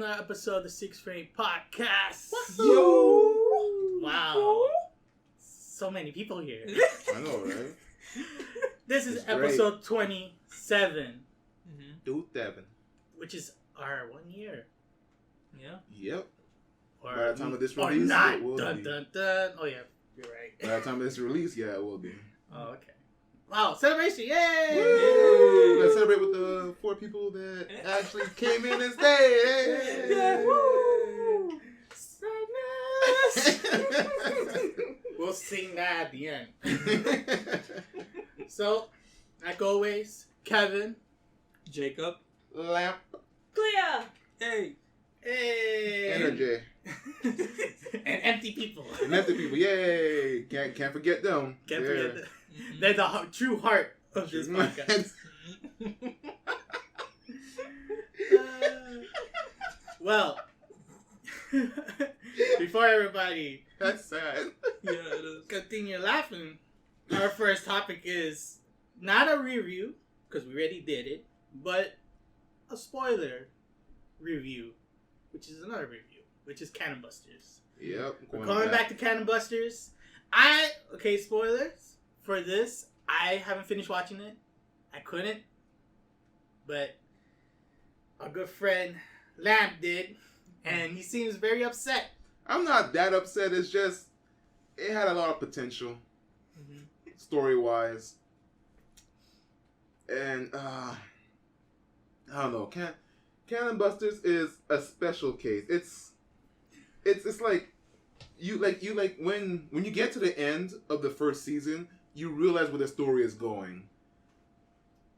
another episode of the SiXFramesPodcast. Yo! Wow. So many people here. I know, right? This is It's episode 27. Dude, Devin. Which is our 1 year. Yeah. Yep. Or, By the time of this or release, not. it will Dun, be. dun, dun. Oh, yeah. You're right. By the time of this release, yeah, it will be. Oh, okay. Wow. Celebration. Yay! Woo! Let's celebrate with the 4 people that actually came in and stayed. Yeah. Woo! Sadness. We'll sing that at the end. So, like always, Kevin. Jacob. Lamp. Clea! Hey. Hey. Energy. And empty people. And empty people, yay! Can't forget them. Can't Yeah. forget that. They're the true heart of this podcast. Well, before everybody That's sad. Yeah, it is. continue laughing, our first topic is not a review, because we already did it, but a spoiler review, which is another review, which is Cannon Busters. Yep. We're going back to Cannon Busters. Okay, spoilers for this. I haven't finished watching it. I couldn't. But our good friend Lamp did. And he seems very upset. I'm not that upset. It's just, it had a lot of potential, story-wise. And, I don't know. Cannon Busters is a special case. It's like when you get to the end of the first season, you realize where the story is going.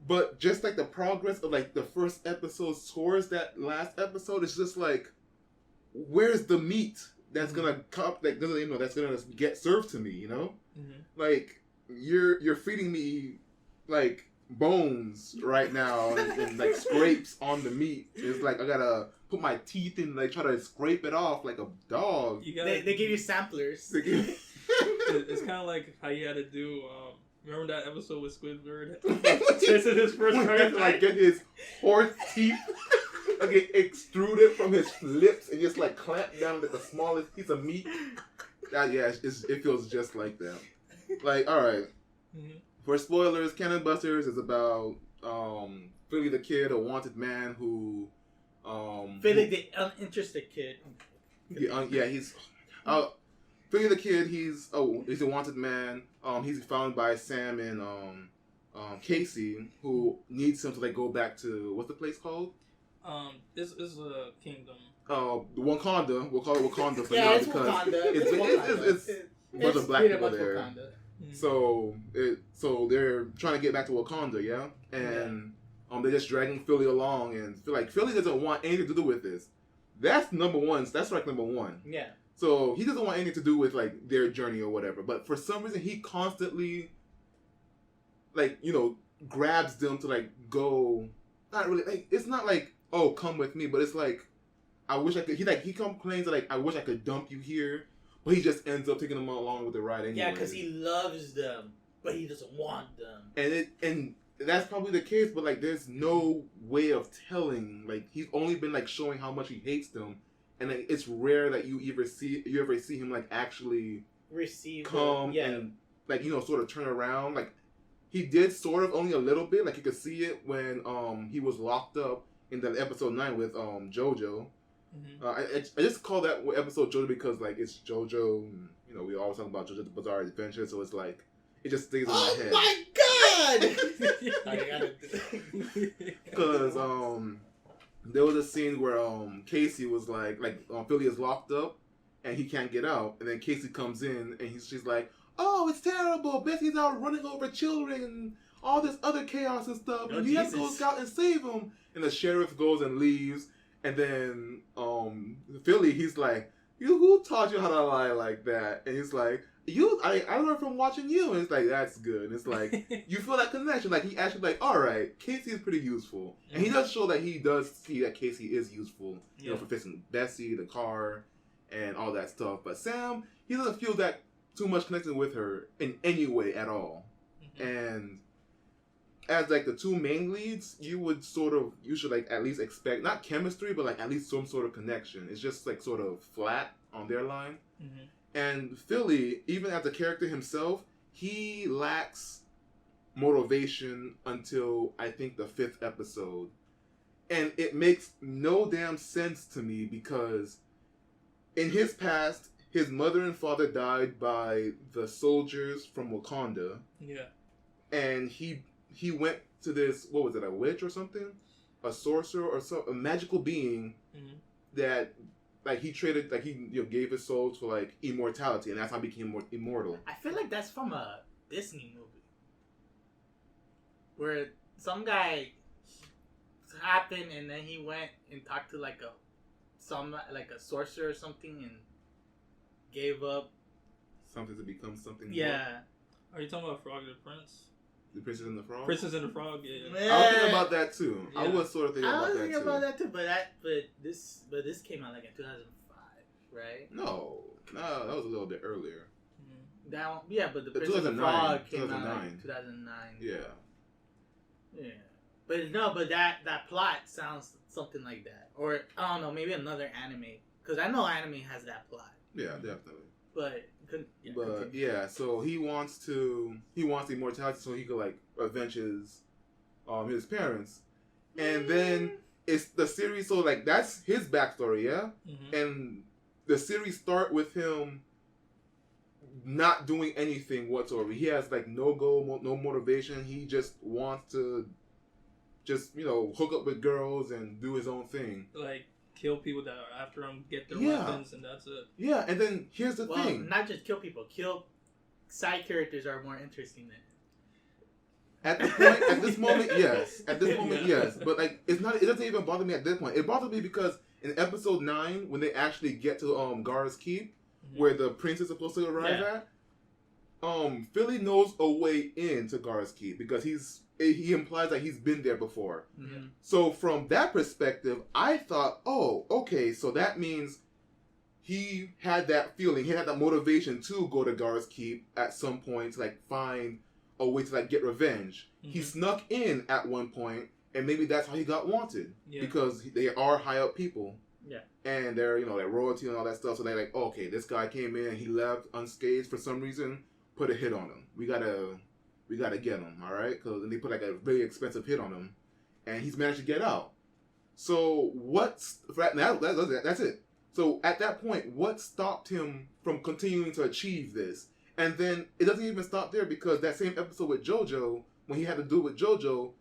But just like the progress of like the first episode towards that last episode, it's just like, where's the meat that's gonna come? Like, that's gonna get served to me. You know, like you're feeding me like bones right now and like scrapes on the meat. It's like I gotta put my teeth in, like try to scrape it off like a dog. They give you samplers. It's kind of like how you had to do. Remember that episode with Squidward? This is his first time to like get his horse teeth, like extruded from his lips and just like clamp down like the smallest piece of meat. It feels just like that. Like, all right. For spoilers, Cannon Busters is about Philly the Kid, a wanted man who Philly the uninterested kid. He's Philly the Kid. He's a wanted man. He's found by Sam and Casey, who needs him to like go back to what's the place called? This is a kingdom. Wakanda. We'll call it Wakanda for Yeah, now it's because Wakanda. it's a bunch of black people there. Wakanda. So they're trying to get back to Wakanda, yeah, and they're just dragging Philly along, and feel like Philly doesn't want anything to do with this. That's number one. That's like number one. Yeah. So he doesn't want anything to do with like their journey or whatever. But for some reason, he constantly, like, grabs them to like go. Not really. Like, it's not like, oh, come with me, but it's like, I wish I could. He complains that like, I wish I could dump you here, but he just ends up taking them along with the ride anyway. Yeah, because he loves them, but he doesn't want them. And that's probably the case, but like, there's no way of telling. Like, he's only been like showing how much he hates them. And like, it's rare that you ever see him like actually come and like sort of turn around. Like, he did sort of only a little bit. Like, you could see it when he was locked up in that episode 9 with JoJo. I just call that episode JoJo because like it's JoJo. And, we always talk about JoJo's Bizarre Adventure, so it's like it just stays in my head. Oh my god! I gotta do because there was a scene where Casey was like Philly is locked up and he can't get out, and then Casey comes in and she's like, oh, it's terrible, Betsy's out running over children and all this other chaos and stuff, and you have to go scout and save them. And the sheriff goes and leaves, and then Philly, he's like, who taught you how to lie like that? And he's like, I learned from watching you. And it's like, that's good. And it's like, you feel that connection. Like, he actually like, all right, Casey is pretty useful. And he does show that he does see that Casey is useful, for fixing Bessie, the car, and all that stuff. But Sam, he doesn't feel that too much connection with her in any way at all. And as like the two main leads, you should like at least expect not chemistry, but like at least some sort of connection. It's just like sort of flat on their line. Mm-hmm. And Philly, even as a character himself, he lacks motivation until I think the 5th episode. And it makes no damn sense to me because in his past, his mother and father died by the soldiers from Wakanda. Yeah. And he went to this, what was it, a witch or something? A sorcerer or a magical being that like he traded, like he gave his soul to like immortality, and that's how he became immortal. I feel like that's from a Disney movie where some guy happened, and then he went and talked to like a sorcerer or something, and gave up something to become something. Yeah. More. Are you talking about Frog the Prince? The Princess and the Frog? Princess and the Frog, yeah. I was thinking about that too. Yeah. I was sort of thinking about that too. I was thinking about that too, but this came out like in 2005, right? No, that was a little bit earlier. But the Princess and the Frog came out like 2009. Yeah. But that plot sounds something like that, or I don't know, maybe another anime, because I know anime has that plot. Yeah, definitely. But so he wants immortality so he could like avenge his parents, and then it's the series. So like that's his backstory, yeah. Mm-hmm. And the series start with him not doing anything whatsoever. He has like no goal, no motivation. He just wants to hook up with girls and do his own thing. Like kill people that are after him, get their weapons, and that's it. Yeah, and then here's the thing. Not just kill people. Kill side characters are more interesting than at this moment, yes. But like it doesn't even bother me at this point. It bothers me because in episode 9, when they actually get to Gar's Keep, where the prince is supposed to arrive at, Philly knows a way into Gar's Keep because he implies that he's been there before. Mm-hmm. So from that perspective, I thought, oh, okay, so that means he had that feeling, he had that motivation to go to Gar's Keep at some point to like find a way to like get revenge. Mm-hmm. He snuck in at one point, and maybe that's how he got wanted because they are high up people. Yeah, and they're they're royalty and all that stuff. So they're like, oh, okay, this guy came in, he left unscathed for some reason. Put a hit on him. We gotta get him, all right? Because they put like a very expensive hit on him, and he's managed to get out. So that's it. So at that point, what stopped him from continuing to achieve this? And then it doesn't even stop there because that same episode with JoJo, when he had to do it with JoJo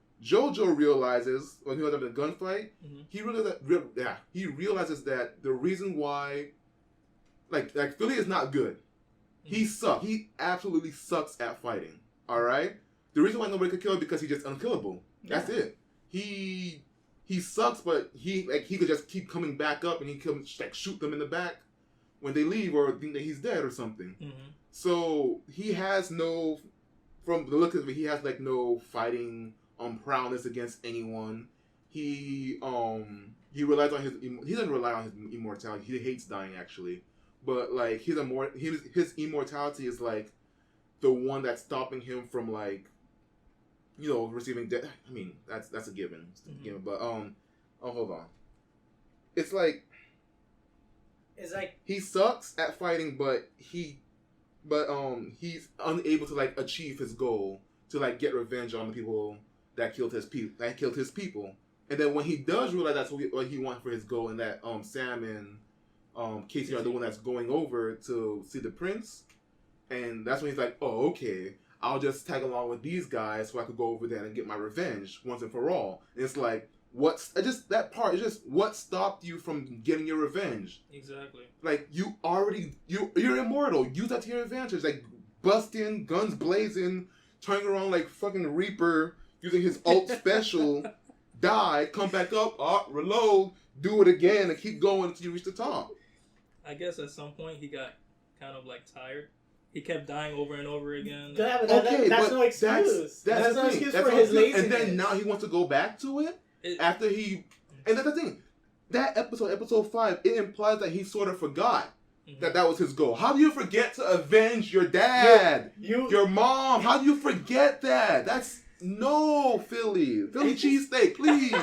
realizes when he was having a gunfight, he realizes that the reason why, like Philly is not good. He sucks. He absolutely sucks at fighting. All right. The reason why nobody could kill him because he's just unkillable. That's it. He sucks, but he could just keep coming back up and he could like shoot them in the back when they leave or think that he's dead or something. Mm-hmm. So he has no, from the look of it, he has like no fighting prowess against anyone. He relies on he doesn't rely on his immortality. He hates dying actually. But like his immortality is like the one that's stopping him from like, receiving death. I mean, that's a given. Mm-hmm. But hold on. It's like he sucks at fighting, but he's unable to like achieve his goal to like get revenge on the people that killed his people. And then when he does realize that's what he wants for his goal, and that Sam and Casey are the one that's going over to see the prince, and that's when he's like, oh, okay, I'll just tag along with these guys so I could go over there and get my revenge once and for all. And it's like, what stopped you from getting your revenge? Exactly. Like, you're immortal. Use that to your advantage. Like, busting, guns blazing, turning around like fucking Reaper, using his ult special, die, come back up, reload, do it again, and keep going until you reach the top. I guess at some point he got kind of like tired. He kept dying over and over again. That's no excuse. That's no excuse for his laziness. And then now he wants to go back to it after he. And that's the thing. That episode 5, it implies that he sort of forgot that was his goal. How do you forget to avenge your dad, your mom? How do you forget that? No, Philly cheesesteak, please.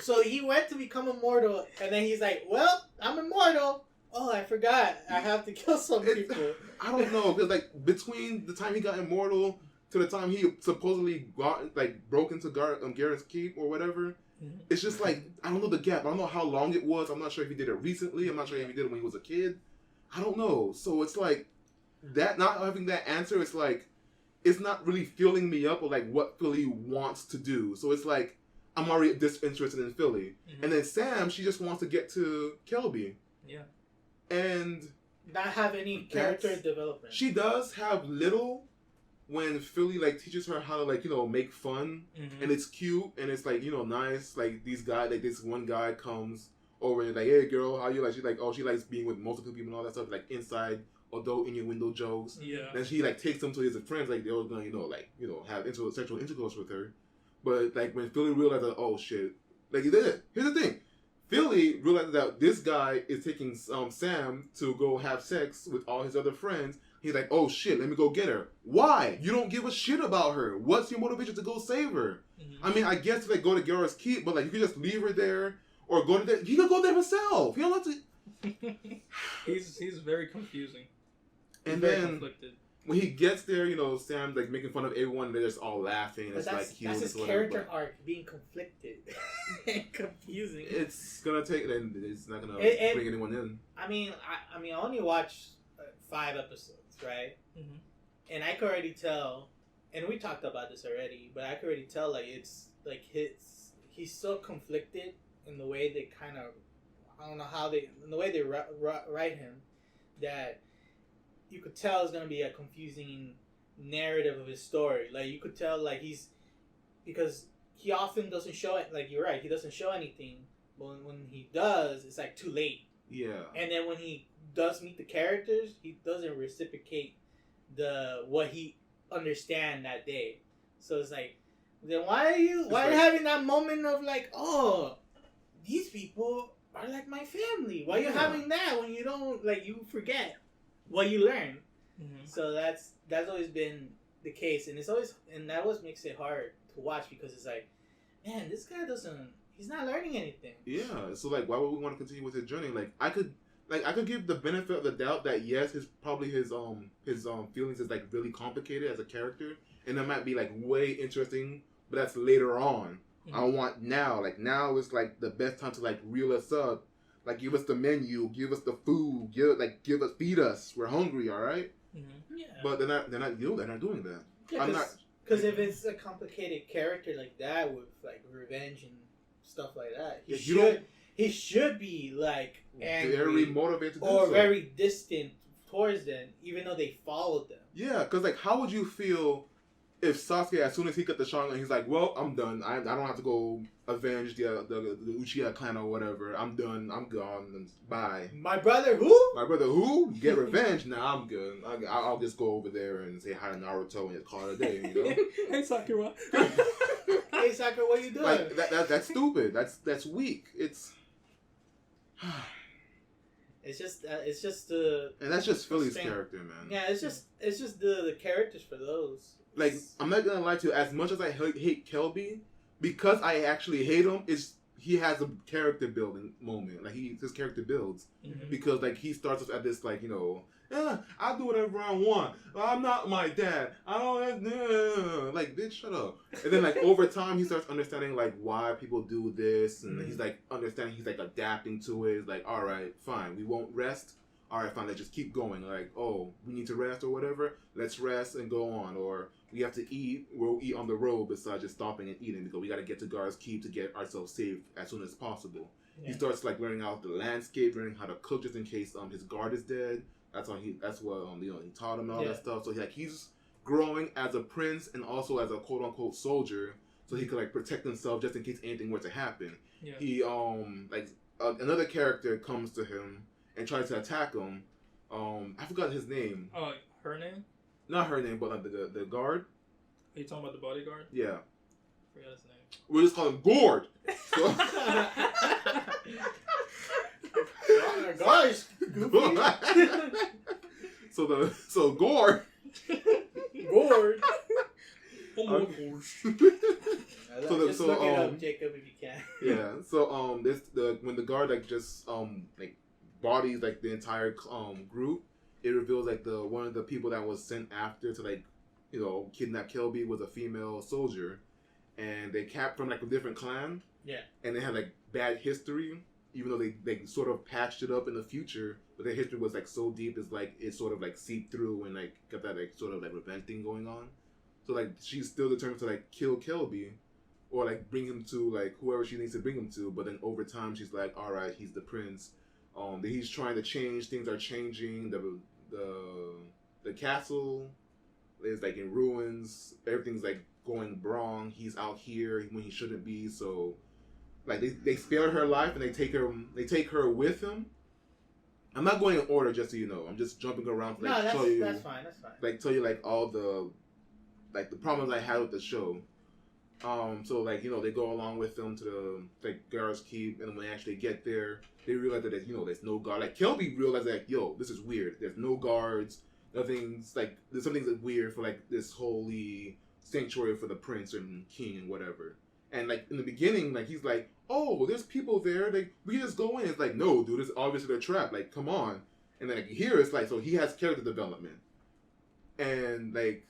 So he went to become immortal, and then he's like, well, I'm immortal. Oh, I forgot. I have to kill some people. I don't know, because like between the time he got immortal to the time he supposedly broke into Garrett's keep or whatever, it's just like, I don't know the gap. I don't know how long it was. I'm not sure if he did it recently. I'm not sure if he did it when he was a kid. I don't know. So it's like that, not having that answer, it's like it's not really filling me up with like what Philly wants to do. So it's like I'm already disinterested in Philly. And then Sam, she just wants to get to Kelby. Yeah. And not have any character development. She does have little when Philly like teaches her how to like, you know, make fun, and it's cute and it's like, you know, nice. Like these guys, like this one guy comes over and like, hey girl, how you like? She's like, oh, she likes being with multiple people and all that stuff, like inside adult innuendo jokes. Yeah. Then she like takes them to his friends, like they're all gonna, you know, like, you know, have sexual intercourse with her. But like when Philly realized that, oh shit, like he did it. Here's the thing. Philly realized that this guy is taking Sam to go have sex with all his other friends. He's like, oh shit, let me go get her. Why? You don't give a shit about her. What's your motivation to go save her? I mean, I guess like go to Garrett's keep, but like you could just leave her there or go to there. He could go there himself. He don't have to. He's very confusing. And very then conflicted. When he gets there, you know, Sam's like making fun of everyone. They're just all laughing. But it's like cute. That's his character arc, being conflicted and confusing. It's gonna take, and it's not gonna bring anyone in. I mean, I only watched 5 episodes, right? And I could already tell, and we talked about this already, but I could already tell like it's like he's so conflicted in the way they kind of, I don't know how in the way they write him, that you could tell it's gonna be a confusing narrative of his story. Like you could tell, like because he often doesn't show it. Like you're right, he doesn't show anything. But when he does, it's like too late. Yeah. And then when he does meet the characters, he doesn't reciprocate what he understand that day. So it's like, then why are you having that moment of like, oh, these people are like my family? Why are you having that when you don't, like, you forget what you learn? So that's always been the case, and that always makes it hard to watch, because it's like, man, this guy he's not learning anything. Yeah. So like, why would we want to continue with his journey? Like I could give the benefit of the doubt that yes, his feelings is like really complicated as a character, and that might be like way interesting, but that's later on. I want now. Like now is like the best time to like reel us up. Like give us the menu, give us the food, feed us. We're hungry, all right? Yeah. But they're not doing that. Yeah, I'm not, because if it's a complicated character like that with like revenge and stuff like that, he should be like angry, very motivated or very distant towards them, even though they followed them. Yeah, because like, how would you feel if Sasuke, as soon as he got the shotgun, he's like, well, I'm done. I don't have to go avenge the Uchiha clan or whatever. I'm done. I'm gone. And bye. My brother who? My brother who? Get revenge? Nah, I'm good. I'll just go over there and say hi to Naruto and call it a day, you know? Hey, Sakura. Hey, Sakura, what you doing? Like, that's stupid. That's weak. It's just the... And that's just Philly's character, man. Yeah, it's just the characters for those. Like, I'm not gonna lie to you, as much as I hate Kelby, because I actually hate him, he has a character building moment. Like, his character builds. Because, like, he starts off at this, like, you know, I do whatever I want. I'm not my dad. I don't... Like, bitch, shut up. And then, like, over time, he starts understanding, like, why people do this. And he's, like, he's, like, adapting to it. He's like, all right, fine. We won't rest. All right, fine. Let's just keep going. Like, oh, we need to rest or whatever. Let's rest and go on. Or we have to eat. We'll eat on the road besides just stopping and eating, because we got to get to Gar's Keep to get ourselves safe as soon as possible. Yeah. He starts, like, learning out the landscape, learning how to cook just in case his guard is dead. That's what he taught him all that stuff. So he's growing as a prince and also as a quote unquote soldier, so he could like protect himself just in case anything were to happen. Yeah. He another character comes to him and tries to attack him. I forgot his name. Oh, her name? Not her name, but like the guard. Are you talking about the bodyguard? Yeah. I forgot his name. We'll just call him Gord. Gosh, so Gord. Gord. Oh my gosh. bodyguard like just like bodies like the entire group. It reveals like the one of the people that was sent after to like kidnap Kelby was a female soldier, and they capped from like a different clan. Yeah. And they had like bad history, even though they sort of patched it up in the future. But their history was like so deep, it's like it sort of like seeped through and like got that like sort of like revenge thing going on. So like she's still determined to like kill Kelby, or like bring him to like whoever she needs to bring him to. But then over time she's like, all right, he's the prince. He's trying to change. Things are changing. The castle is like in ruins. Everything's like going wrong. He's out here when he shouldn't be. So like they spare her life and they take her with him. I'm not going in order, just so you know. I'm just jumping around to like show you. That's fine. Like tell you like all the like the problems I had with the show. So like they go along with them to the like Gar's Keep, and when they actually get there, they realize that there's no guard. Like Kelby realized that this is weird. There's no guards. Nothing's like there's something that's weird for like this holy sanctuary for the prince and king and whatever. And like in the beginning, like he's like, oh, there's people there. Like we can just go in. It's like, no, dude, it's obviously a trap. Like come on. And then like here it's like, so he has character development, and like.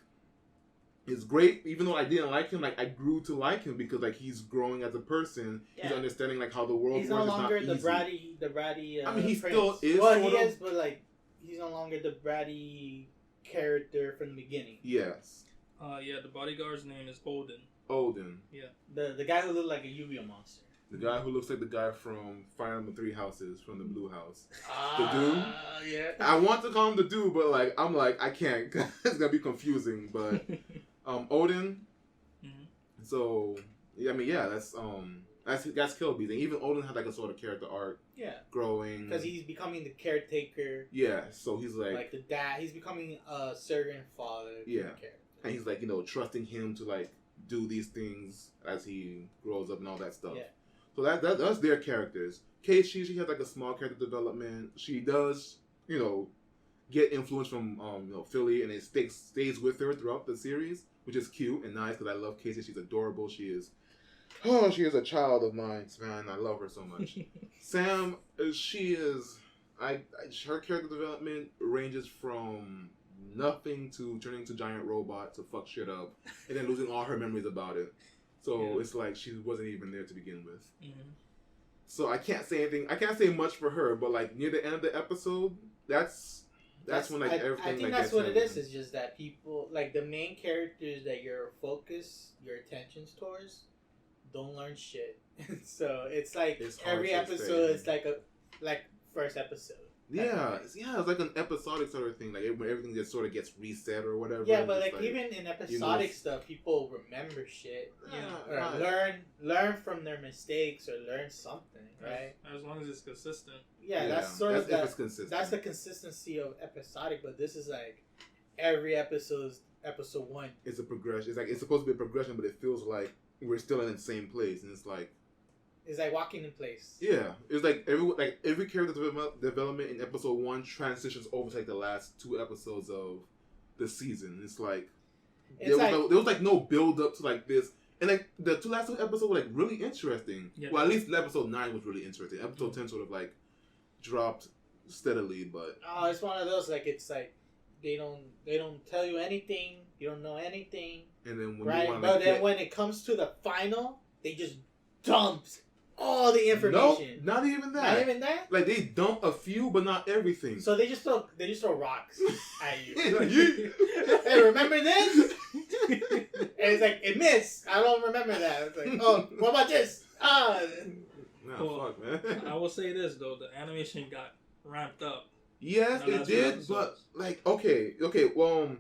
It's great, even though I didn't like him. Like I grew to like him because like he's growing as a person. Yeah. He's understanding like how the world works. He's no longer the bratty. I mean, he prince. still is. Well, he is, but like he's no longer the bratty character from the beginning. Yes. Yeah, the bodyguard's name is Odin. Odin. Yeah. The guy who looked like a Yu-Gi-Oh monster. The guy who looks like the guy from Fire Emblem 3 Houses from the Blue House. The dude. Yeah. I want to call him the dude, but like I'm like I can't. It's gonna be confusing, but. Odin. Mm-hmm. So yeah, I mean that's Kelby. And even Odin had like a sort of character arc. Yeah. Growing. Because he's becoming the caretaker. Yeah. So he's like the dad. He's becoming a servant father. Yeah. Character. And he's like trusting him to like do these things as he grows up and all that stuff. Yeah. So that's their characters. Casey, she has like a small character development. She does get influence from Philly, and it stays with her throughout the series, which is cute and nice because I love Casey. She's adorable. She is a child of mine, man. I love her so much. Sam, she is. Her character development ranges from nothing to turning into a giant robot to fuck shit up, and then losing all her memories about it. So it's like she wasn't even there to begin with. Mm-hmm. So I can't say anything. I can't say much for her, but like near the end of the episode, that's when like everything. I think like, that's what it is. It's just that people like the main characters that your attention's towards, don't learn shit. So it's like every episode is like first episode. Yeah, it's like an episodic sort of thing. Like everything just sort of gets reset or whatever. Yeah, but like even in episodic stuff, people remember shit. Or learn from their mistakes or learn something, right? As long as it's consistent. Yeah, that's consistent. That's the consistency of episodic. But this is like every episode is episode 1. It's a progression. It's like it's supposed to be a progression, but it feels like we're still in the same place, and it's like. It's like walking in place. Yeah, it's like every character development in episode 1 transitions over to like the last 2 episodes of the season. It's like there was like no build up to like this, and like the last 2 episodes were like really interesting. Yeah. Well, at least episode 9 was really interesting. Episode 10 sort of like dropped steadily, but it's one of those like it's like they don't tell you anything. You don't know anything. And then when it comes to the final, they just dumps all the information. No, not even that. Not even that? Like they dump a few, but not everything. So they just throw rocks at you. Hey, remember this? And it's like it missed. I don't remember that. It's like, oh, what about this? Fuck, man. I will say this though, the animation got ramped up. Yes, it did, but like okay, we'll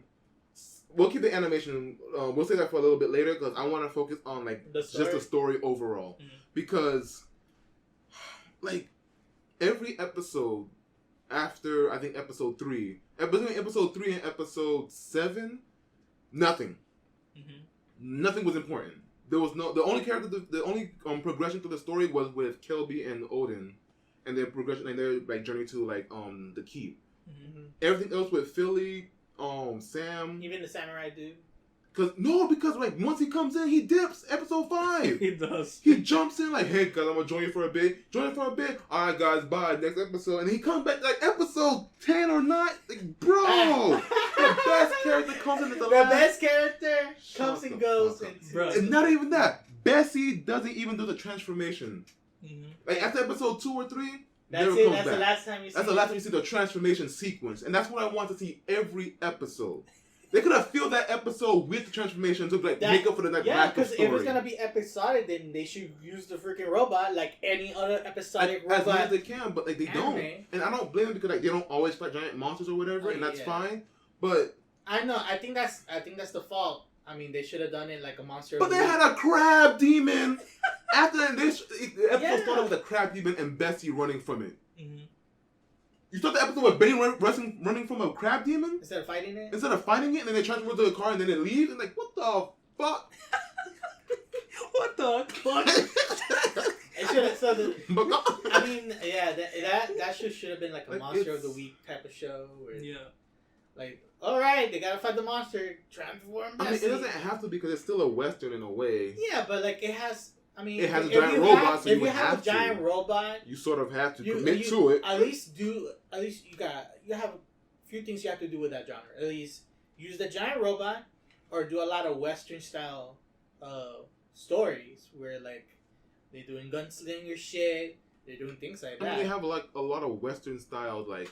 keep the animation. We'll say that for a little bit later because I want to focus on like just the story overall. Mm-hmm. Because, like, every episode after I think episode 3, between episode 3 and episode 7, nothing. Mm-hmm. Nothing was important. There was the only progression to the story was with Kelby and Odin, and their progression and their like journey to like the keep. Mm-hmm. Everything else with Philly, Sam, even the samurai dude. Because like once he comes in, he dips. Episode 5. He does. He jumps in like, hey guys, I'm gonna join you for a bit. All right, guys, bye. Next episode, and he comes back like episode 10 or 9. Like, bro, the best character comes in at the last. best character comes and goes. And not even that. Bessie doesn't even do the transformation. Mm-hmm. Like after episode 2 or 3, that's never it. comes That's back. the last time you see. That's the last time you see the transformation sequence, and that's what I want to see every episode. They could have filled that episode with the transformation to like make up for the lack of because story. if it's gonna be episodic, then they should use the freaking robot like any other episodic as robot. much as they can, but like they don't, and I don't blame them because like they don't always fight giant monsters or whatever, and that's fine. But I know, I think that's the fault. I mean, they should have done it like a monster. But they had a crab demon. After this, the episode started with a crab demon and Bessie running from it. Mm-hmm. You start the episode with Benny running from a crab demon? Instead of fighting it? Instead of fighting it, and then they transfer to the car, and then it leaves, and like, what the fuck? What the fuck? It should have. I mean, yeah, that should have been like a Monster of the Week type of show. Where, like, all right, they gotta fight the monster, transform. Bessie. I mean, it doesn't have to because it's still a western in a way. Yeah, but like it has. I mean, it has a giant robot, so if you you have have a giant robot, you sort of have to commit to it. At least you have a few things you have to do with that genre. At least use the giant robot, or do a lot of Western style stories where like they're doing gunslinger shit, they're doing things like that. I mean, they have like a lot of Western style like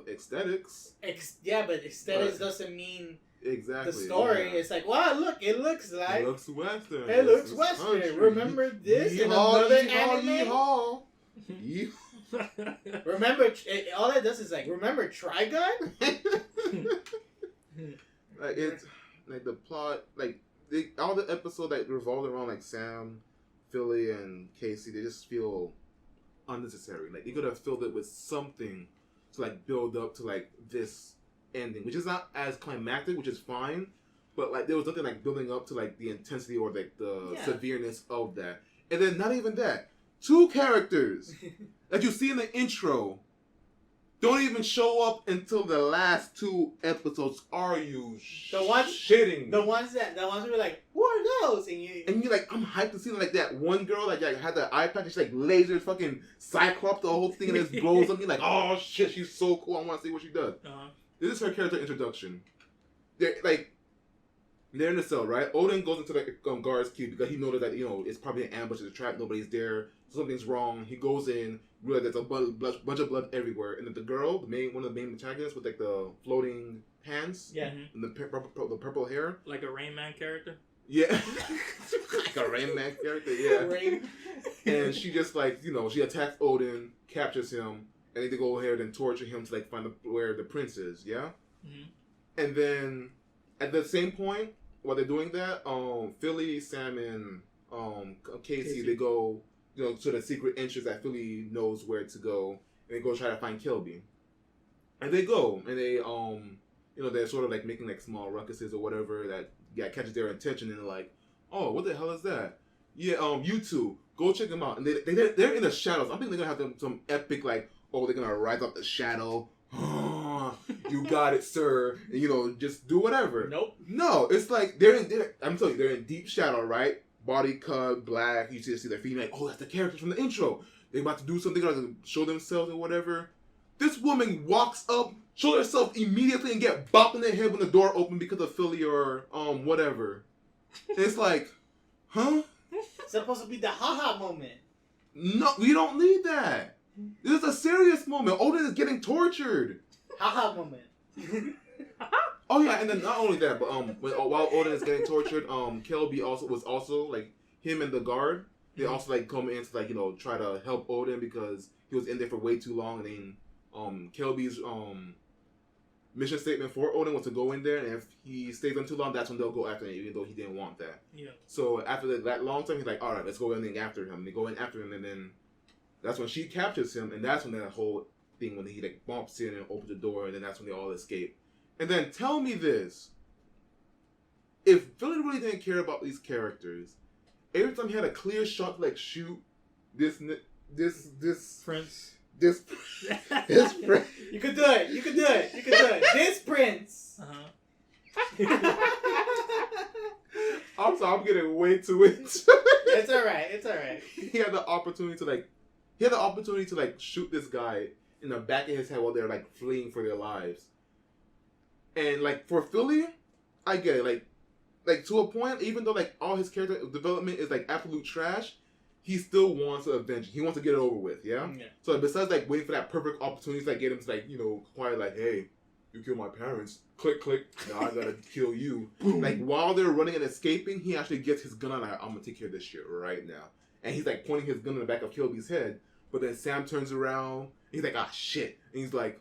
aesthetics. But aesthetics doesn't mean. Exactly. The story is like, wow, look, it looks like. It looks Western. It looks Western. Country. Remember this in another anime? Remember, all it does is like, remember Trigun? Like, it's, like, the plot, like, all the episodes that revolved around, like, Sam, Philly, and Casey, they just feel unnecessary. Like, you could have filled it with something to, like, build up to, like, this ending, which is not as climactic, which is fine, but like there was nothing like building up to like the intensity or like the severeness of that. And then not even that, 2 characters that you see in the intro don't even show up until the last 2 episodes. Are you shitting me? The ones who were like, who are those? And you're like, I'm hyped to see like that one girl that like had the eye patch and she like lasers fucking Cyclops the whole thing and it blows up. You're like, oh shit, she's so cool. I want to see what she does. This is her character introduction. They're in the cell, right? Odin goes into the guard's cube because he noticed that, it's probably an ambush, it's a trap, nobody's there, something's wrong. He goes in, realizes there's a bunch of blood everywhere. And then the girl, one of the main protagonists with like the floating hands, and the purple hair. Like a Rain Man character? Yeah. Like a Rain Man character, yeah. And she just like, she attacks Odin, captures him, and they go ahead and torture him to like find where the prince is, yeah? Mm-hmm. And then at the same point, while they're doing that, Philly, Sam, and Casey, they go to the secret entrance that Philly knows where to go, and they go try to find Kelby. And they go, and they they're sort of like making like small ruckuses or whatever that catches their attention, and they're like, oh, what the hell is that? Yeah, you two, go check them out. And they're in the shadows. I'm thinking they're gonna have some epic like, oh, they're gonna rise up the shadow. You got it, sir. And, just do whatever. Nope. No, it's like I'm telling you, they're in deep shadow, right? Body cut, black. You see their feet. Like, oh, that's the characters from the intro. They're about to do something, they're gonna show themselves or whatever. This woman walks up, shows herself immediately, and get bopped in the head when the door opened because of Philly or whatever. And it's like, huh? It's supposed to be the haha moment. No, we don't need that. This is a serious moment. Odin is getting tortured. Haha moment. Oh yeah, and then not only that, but while Odin is getting tortured, Kelby was also like him and the guard. They also like come in to like try to help Odin because he was in there for way too long. And then Kelby's mission statement for Odin was to go in there, and if he stays in too long, that's when they'll go after him, even though he didn't want that. Yeah. So after that long time, he's like, all right, let's go in after him. And they go in after him, and then that's when she captures him, and that's when that whole thing when he like bumps in and opens the door, and then that's when they all escape. And then tell me this: if Philly really didn't care about these characters, every time he had a clear shot to like shoot this prince, this prince, you could do it. This prince. I'm sorry, I'm getting way too into It's alright. It's alright. He had the opportunity to like shoot this guy in the back of his head while they're like fleeing for their lives. And like for Philly, I get it. Like to a point, even though like all his character development is like absolute trash, he still wants to avenge. He wants to get it over with. Yeah. So besides like waiting for that perfect opportunity to like get him to like quiet like, hey, you killed my parents. Click, click. Now I gotta kill you. Like while they're running and escaping, he actually gets his gun out. Like, I'm gonna take care of this shit right now. And he's like pointing his gun in the back of Kilby's head. But then Sam turns around. He's like, ah, shit. And he's like,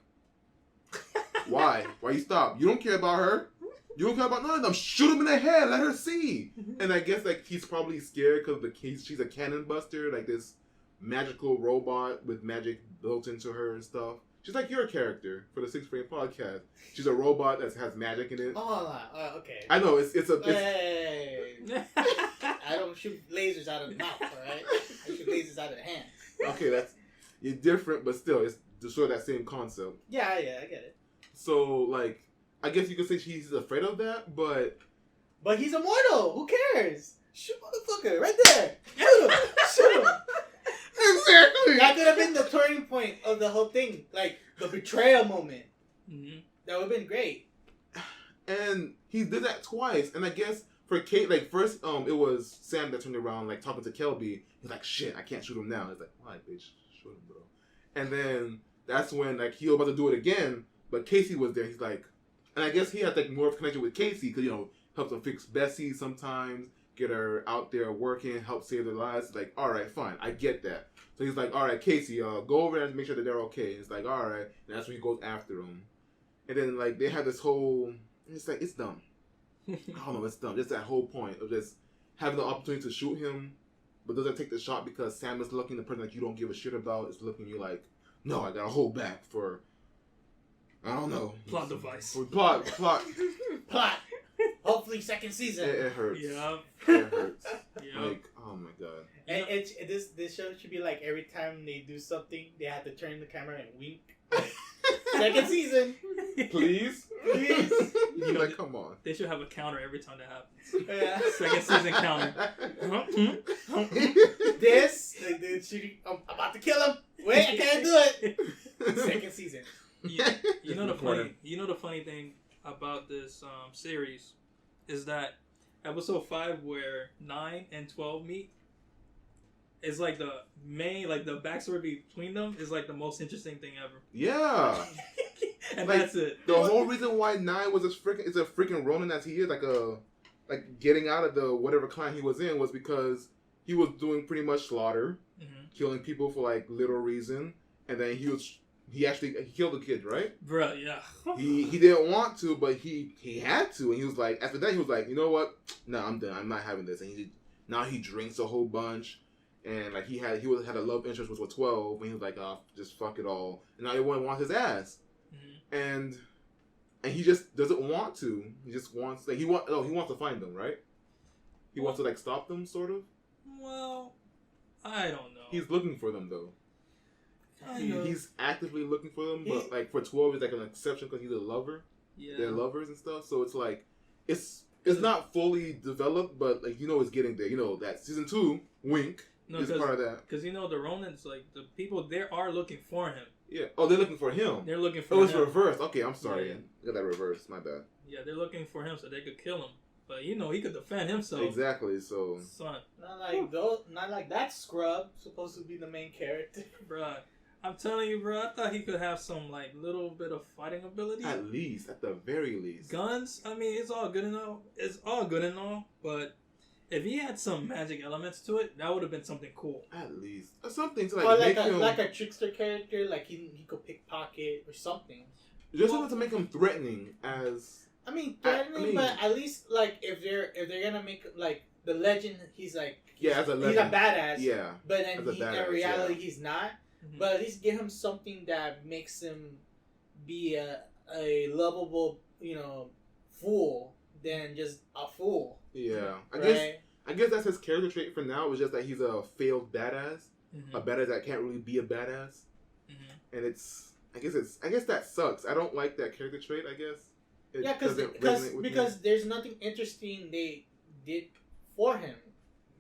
why? Why you stop? You don't care about her. You don't care about none of them. Shoot him in the head. Let her see. And I guess like he's probably scared because she's a cannon buster, like this magical robot with magic built into her and stuff. She's like your character for the SiXFramesPodcast. She's a robot that has magic in it. Oh, okay. I know it's Hey. I don't shoot lasers out of the mouth, alright? I shoot lasers out of the hands. Okay, you're different, but still, it's sort of that same concept. Yeah, I get it. So, like, I guess you could say he's afraid of that, but he's immortal. Who cares? Shoot motherfucker right there. Shoot him. Shoot him. Exactly. That could have been the turning point of the whole thing, like the betrayal moment. Mm-hmm. That would have been great. And he did that twice, and I guess for Kate, like first, it was Sam that turned around, like talking to Kelby. He's like, "Shit, I can't shoot him now." He's like, "Why, bitch? Shoot him, bro." And then that's when like he was about to do it again, but Casey was there. He's like, and I guess he had like more of a connection with Casey because helps him fix Bessie sometimes, get her out there working, help save their lives. Like, all right, fine, I get that. So he's like, all right, Casey, go over there and make sure that they're okay. It's like, all right, and that's when he goes after them. And then like they have this whole, it's like it's dumb. I don't know, it's dumb. Just that whole point of just having the opportunity to shoot him, but doesn't take the shot because Sam is looking, the person that you don't give a shit about is looking at you like, no, I gotta hold back for, I don't know. Plot device. Plot. Hopefully, second season. It hurts. Yeah. It hurts. Yeah. Like, oh my god. And this show should be like every time they do something, they have to turn the camera and wink. Second season, Please. Like, come on. They should have a counter every time that happens. Yeah. Second season counter. This, like, the shooting. I'm about to kill him. Wait, I can't do it. Second season. Yeah. You know the funny thing about this series is that episode 5 where 9 and 12 meet is like the main, like the backstory between them is like the most interesting thing ever. Yeah. And like, that's it. The whole reason why 9 was a freaking Ronin as he is, like getting out of the whatever clan he was in was because he was doing pretty much slaughter, killing people for like little reason, and then he actually killed the kid, right? Bruh, yeah. he didn't want to, but he had to, and he was like, after that he was like, you know what? No, I'm done. I'm not having this. And now he drinks a whole bunch, and like he had a love interest with 12, and he was like, oh, just fuck it all. And now everyone wants his ass, and he just doesn't want to. He just wants he wants to find them, right? He wants to like stop them, sort of. Well, I don't know. He's looking for them though. He's actively looking for them, but like for 12, it's like an exception because he's a lover. Yeah, they're lovers and stuff. So it's like it's not fully developed, but like it's getting there. That season 2 wink is part of that because the Ronins, like the people there are looking for him. Yeah. Oh, they're looking for him. They're looking for him. Oh, it's reversed. Okay, I'm sorry. Yeah. I got that reversed. My bad. Yeah, they're looking for him so they could kill him. But he could defend himself. Exactly. So son, not like that scrub supposed to be the main character, bruh. I'm telling you, bro. I thought he could have some like little bit of fighting ability. At the very least. Guns. I mean, it's all good and all. It's all good and all. But if he had some magic elements to it, that would have been something cool. At least something to like make him like a trickster character. Like he could pickpocket or something. Just something to make him threatening as. I mean, threatening, but at least like if they're gonna make like the legend, he's like as a legend. He's a badass. Yeah. But then in reality, he's not. But at least give him something that makes him be a lovable, fool than just a fool. Yeah, right? I guess that's his character trait for now. It's just that he's a failed badass, a badass that can't really be a badass, and I guess that sucks. I don't like that character trait. I guess. Because there's nothing interesting they did for him.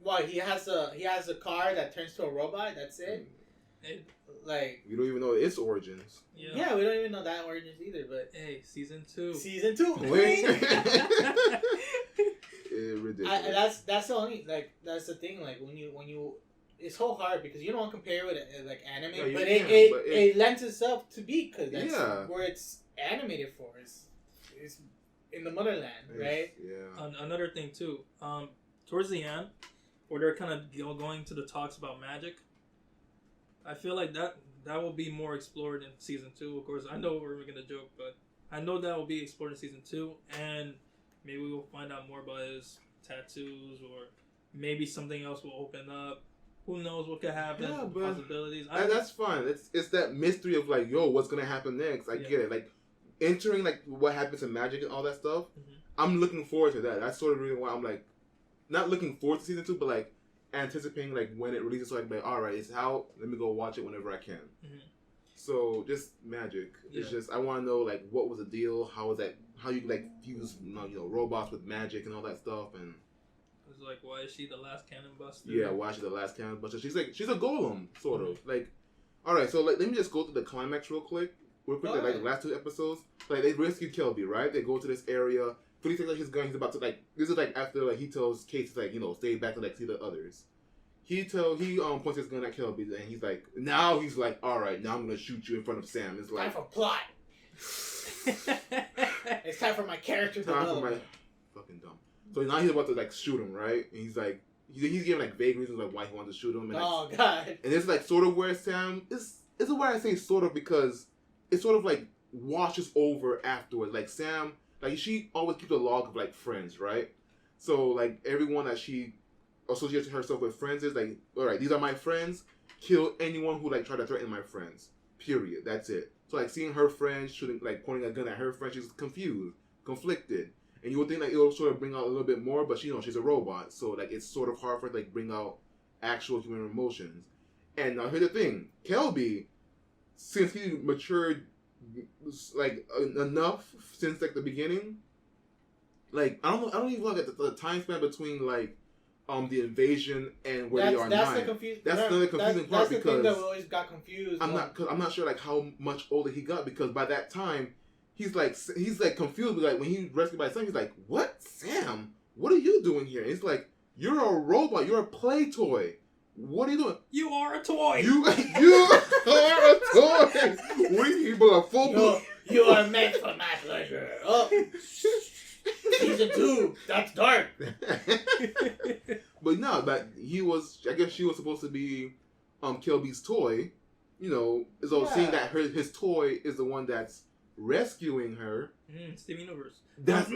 Well, he has a car that turns to a robot. That's it. Like we don't even know its origins. Yeah, we don't even know that origins either. But hey, season 2. Wait. Ridiculous. That's the only that's the thing. Like when you it's so hard because you don't want to compare it with like anime, but it lends itself to be because that's where it's animated for. It's in the motherland, right? Yeah. Another thing too. Towards the end, where they're kind of going to the talks about magic. I feel like that will be more explored in season 2. Of course, I know we're gonna joke, but I know that will be explored in season 2, and maybe we'll find out more about his tattoos, or maybe something else will open up. Who knows what could happen? Yeah, but possibilities. That's fine. It's that mystery of like, yo, what's gonna happen next? I get it. Like entering like what happens in magic and all that stuff. Mm-hmm. I'm looking forward to that. That's sort of the reason why I'm like not looking forward to season 2, but like anticipating like when it releases, so I can be like, all right, it's out. Let me go watch it whenever I can. Mm-hmm. So just magic. It's just I want to know like what was the deal? How was that? How you like fuse robots with magic and all that stuff? And it's like, why is she the last cannon buster? Yeah, why is she the last cannon buster? She's a golem sort of like. All right, so like let me just go through the climax real quick. Like the last 2 episodes, like they rescued Kelby, right? They go to this area. Philly takes like his gun. He's about to like. This is like after like he tells Casey like stay back to like see the others. He points his gun at Kelby and he's like, now he's like, all right, now I'm gonna shoot you in front of Sam. It's like time for plot. It's time for my character development. Fucking dumb. So now he's about to like shoot him, right? And he's like, he's giving like vague reasons like why he wanted to shoot him. And, like, God! And it's like sort of where Sam is. This is why I say sort of because it sort of like washes over afterwards. Like Sam. Like, she always keeps a log of, like, friends, right? So, like, everyone that she associates herself with friends is, like, all right, these are my friends. Kill anyone who, like, try to threaten my friends. Period. That's it. So, like, seeing her friends shooting, like, pointing a gun at her friend, she's confused, conflicted. And you would think, like, it'll sort of bring out a little bit more, but, she's a robot. So, like, it's sort of hard for her to, like, bring out actual human emotions. And now, here's the thing. Kelby, since he matured like enough since like the beginning, like I don't even look at the time span between like the invasion and where they are now. That's another confusing part because the thing that we always got confused. I'm not sure like how much older he got because by that time he's like confused. Like when he's rescued by Sam, he's like, "What, Sam? What are you doing here?" And it's like, "You're a robot. You're a play toy. What are you doing? You are a toy. You are a toy. We people are full. You are meant for my pleasure. Oh, season 2. That's dark. But no, but he was. I guess she was supposed to be, Kelby's toy. So seeing that his toy is the one that's rescuing her. Steven Universe. That's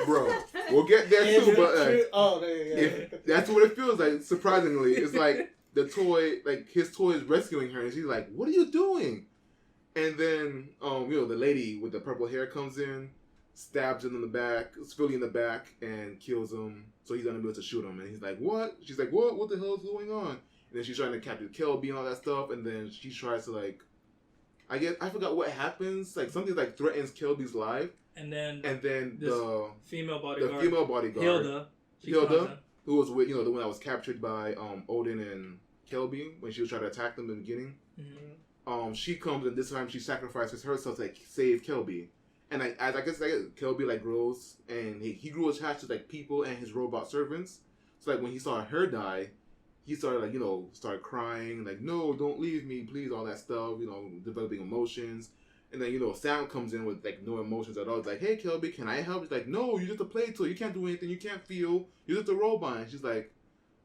bro. We'll get there too, but that's what it feels like. Surprisingly, it's like the toy, like his toy is rescuing her, and she's like, "What are you doing?" And then, the lady with the purple hair comes in, stabs him in the back, Philly in the back, and kills him. So he's unable to shoot him, and he's like, "What?" She's like, "What? What the hell is going on?" And then she's trying to capture Kelby and all that stuff, and then she tries to like. I forgot what happens. Like something like threatens Kelby's life, and then the female bodyguard, Hilda, who was with the one that was captured by Odin and Kelby when she was trying to attack them in the beginning. Mm-hmm. She comes and this time she sacrifices herself to like save Kelby, and I guess Kelby like grows and he grew attached to like people and his robot servants. So like when he saw her die. He started started crying, like, no, don't leave me, please, all that stuff, developing emotions. And then, Sam comes in with, like, no emotions at all. It's like, hey, Kelby, can I help? He's like, no, you're just a play toy. You can't do anything. You can't feel. You're just a robot. And she's like,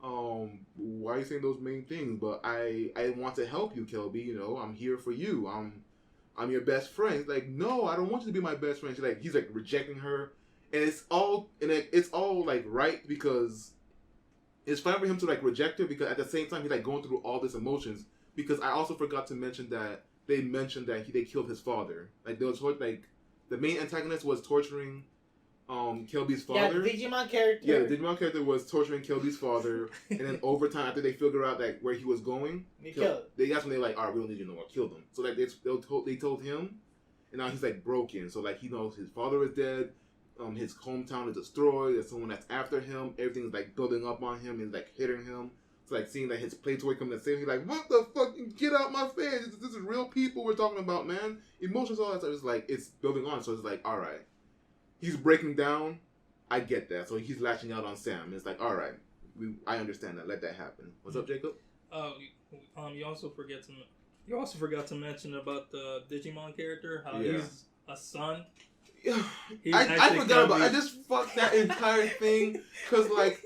why are you saying those main things? But I want to help you, Kelby. I'm here for you. I'm your best friend. He's like, no, I don't want you to be my best friend. He's like rejecting her. And it's all like right because it's fine for him to like reject her because at the same time he's like going through all these emotions. Because I also forgot to mention that they mentioned that they killed his father. Like they was like the main antagonist was torturing Kelby's father. Yeah, the Digimon character. Yeah, the Digimon character was torturing Kelby's father, and then over time after they figure out like where he was going, that's when they like, all right, we don't need you no more, kill them. So like they told him, and now he's like broken. So like he knows his father is dead. his hometown is destroyed. There's someone that's after him. Everything's like building up on him and like hitting him. It's like seeing that his playtoy coming to save him. He's like, what the fuck? Get out my face. This is real people we're talking about, man. Emotions, all that stuff. It's like, it's building on. So it's like, all right. He's breaking down. I get that. So he's lashing out on Sam. It's like, all right. I understand that. Let that happen. What's up, Jacob? You also forgot to mention about the Digimon character. How he's a son. I forgot about. I just fucked that entire thing because like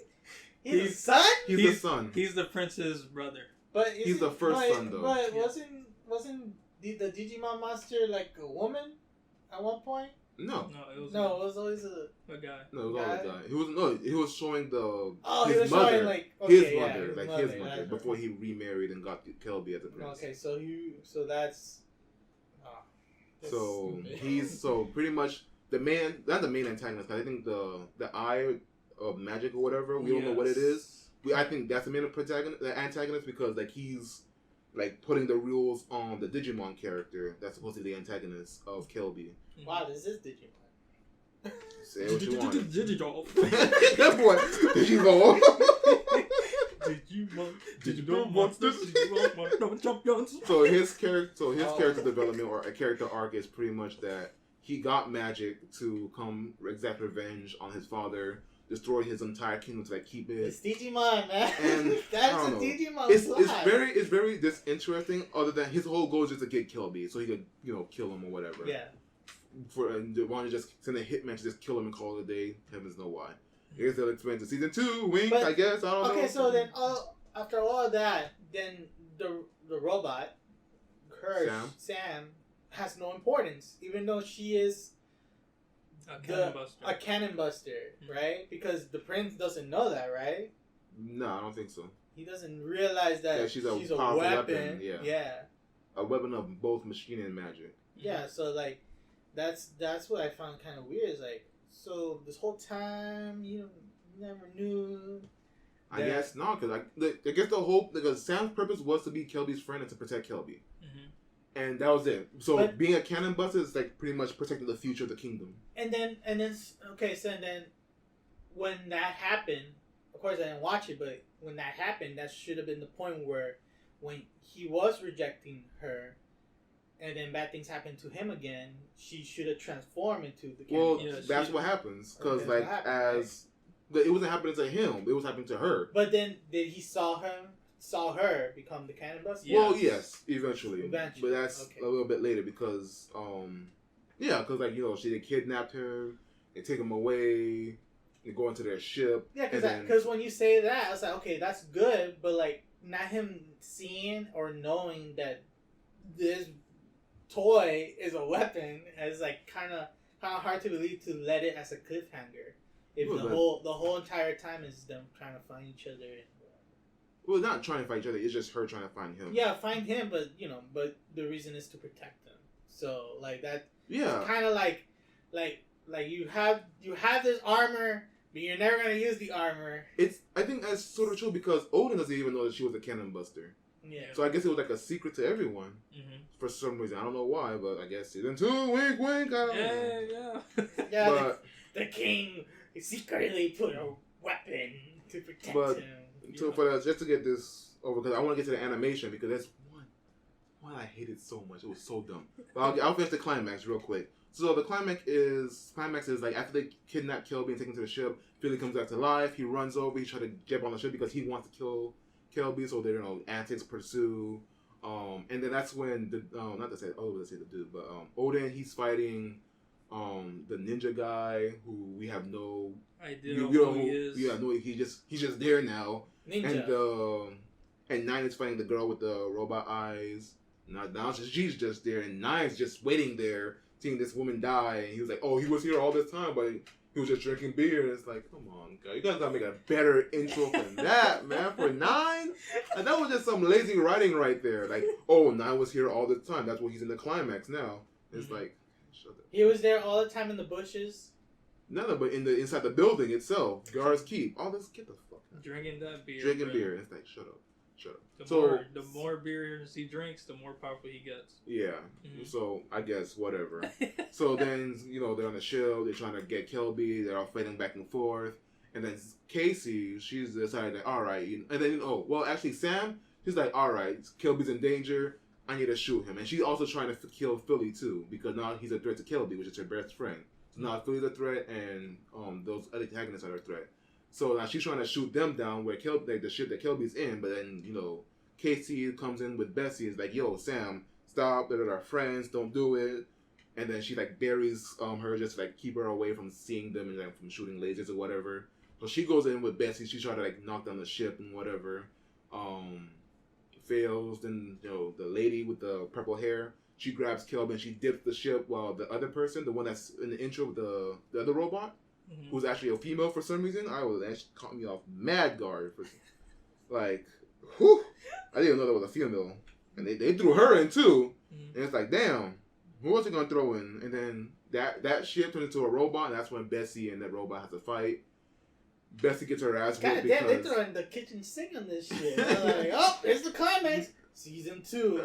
he's a son. He's the son. He's the prince's brother. But he's the first son though. But wasn't the Digimon monster like a woman at one point? No, it was always a guy. No, it was always a guy. He was showing his mother, showing like his mother before he remarried and got Kelby as a prince. Okay, so that's. So he's pretty much the main, not the main antagonist. I think the Eye of Magic or whatever. We don't know what it is. I think that's the main antagonist because like he's like putting the rules on the Digimon character that's supposed to be the antagonist of Kelby. Wow, this is Digimon. Say what you want. Digimon. That boy, Digimon. Digimon monsters. Digimon champions. So his character development or a character arc is pretty much that he got magic to come exact revenge on his father, destroy his entire kingdom to like keep it. It's Digimon, man. And that's a Digimon. It's very interesting. Other than his whole goal is just to get Kelby, so he could kill him or whatever. Yeah. Want to just send a hitman to just kill him and call it a day. Heavens know why. I guess they'll explain to season 2. Wink. I guess I don't know. Okay, so then after all of that, then the robot, Sam, has no importance, even though she is a cannon buster, right? Because the prince doesn't know that, right? No, I don't think so. He doesn't realize that she's a weapon. Yeah. A weapon of both machine and magic. Yeah, so like that's what I found kind of weird. Is like, so this whole time you never knew. I guess not, because I guess because Sam's purpose was to be Kelby's friend and to protect Kelby. And that was it. So being a cannon buster is like pretty much protecting the future of the kingdom. And then when that happened, of course I didn't watch it, but when that happened, that should have been the point where when he was rejecting her, and then bad things happened to him again, she should have transformed into the cannon buster. Well, that's what happens, because it wasn't happening to him; it was happening to her. But then did he saw her become the cannon buster? Well, yes, eventually. But that's a little bit later because, because she kidnapped her, they take him away, they go into their ship. Yeah, because when you say that, I was like, okay, that's good, but like not him seeing or knowing that this toy is a weapon, is like kind of hard to believe to let it as a cliffhanger. If the whole entire time is them trying to find each other. Well, not trying to find each other. It's just her trying to find him. Yeah, find him, but the reason is to protect him. So like that. Yeah. Kind of like you have this armor, but you're never gonna use the armor. I think that's sort of true because Odin doesn't even know that she was a cannon buster. Yeah. So I guess it was like a secret to everyone. For some reason, I don't know why, but I guess season 2, wink, wink. I don't know. Yeah. But the king secretly put a weapon to protect him. So just to get this over, because I want to get to the animation, because that's one I hated so much. It was so dumb. But I'll finish the climax real quick. So the climax is like after they kidnap Kelby and take him to the ship, Philly comes back to life. He runs over. He tries to jump on the ship because he wants to kill Kelby. So their antics pursue. And then that's when Odin, he's fighting the ninja guy who we have no idea who he is. Yeah, no, he's just there now. Ninja. And Nine is fighting the girl with the robot eyes. Now she's just there, and Nine's just waiting there, seeing this woman die. And he was like, "Oh, he was here all this time, but he was just drinking beer." And it's like, come on, guys, you guys gotta make a better intro than that, man. For Nine, and that was just some lazy writing right there. Like, oh, Nine was here all the time. That's why he's in the climax now. It's like, shut up. He was there all the time in the bushes. No, but inside the building itself, guards keep all this. Get the fuck out. Drinking that beer. Drinking beer. It's like, shut up. Shut up. The more beers he drinks, the more powerful he gets. Yeah. Mm-hmm. So I guess whatever. So then they're on the show. They're trying to get Kelby. They're all fighting back and forth. And then Casey, she's decided that all right. And then actually Sam, she's like, all right, Kelby's in danger. I need to shoot him. And she's also trying to kill Philly too because now he's a threat to Kelby, which is her best friend. So now Philly's a threat, and those other antagonists are a threat. So now she's trying to shoot them down where the ship that Kelby's in, but then Casey comes in with Bessie and is like, yo, Sam, stop, they're our friends, don't do it. And then she buries her just to keep her away from seeing them and from shooting lasers or whatever. So she goes in with Bessie, she's trying to knock down the ship and whatever. Fails. Then the lady with the purple hair, she grabs Kelby and she dips the ship while the other person, the one that's in the intro with the other robot, who's actually a female for some reason, that caught me off mad guard. Whew, I didn't know that was a female. And they threw her in too. And it's like, damn, who was it going to throw in? And then that ship turned into a robot, and that's when Bessie and that robot have to fight. Bessie gets her ass whooped because... God damn, they throwing the kitchen sink on this shit. They're like, oh, here's the climax. Season 2.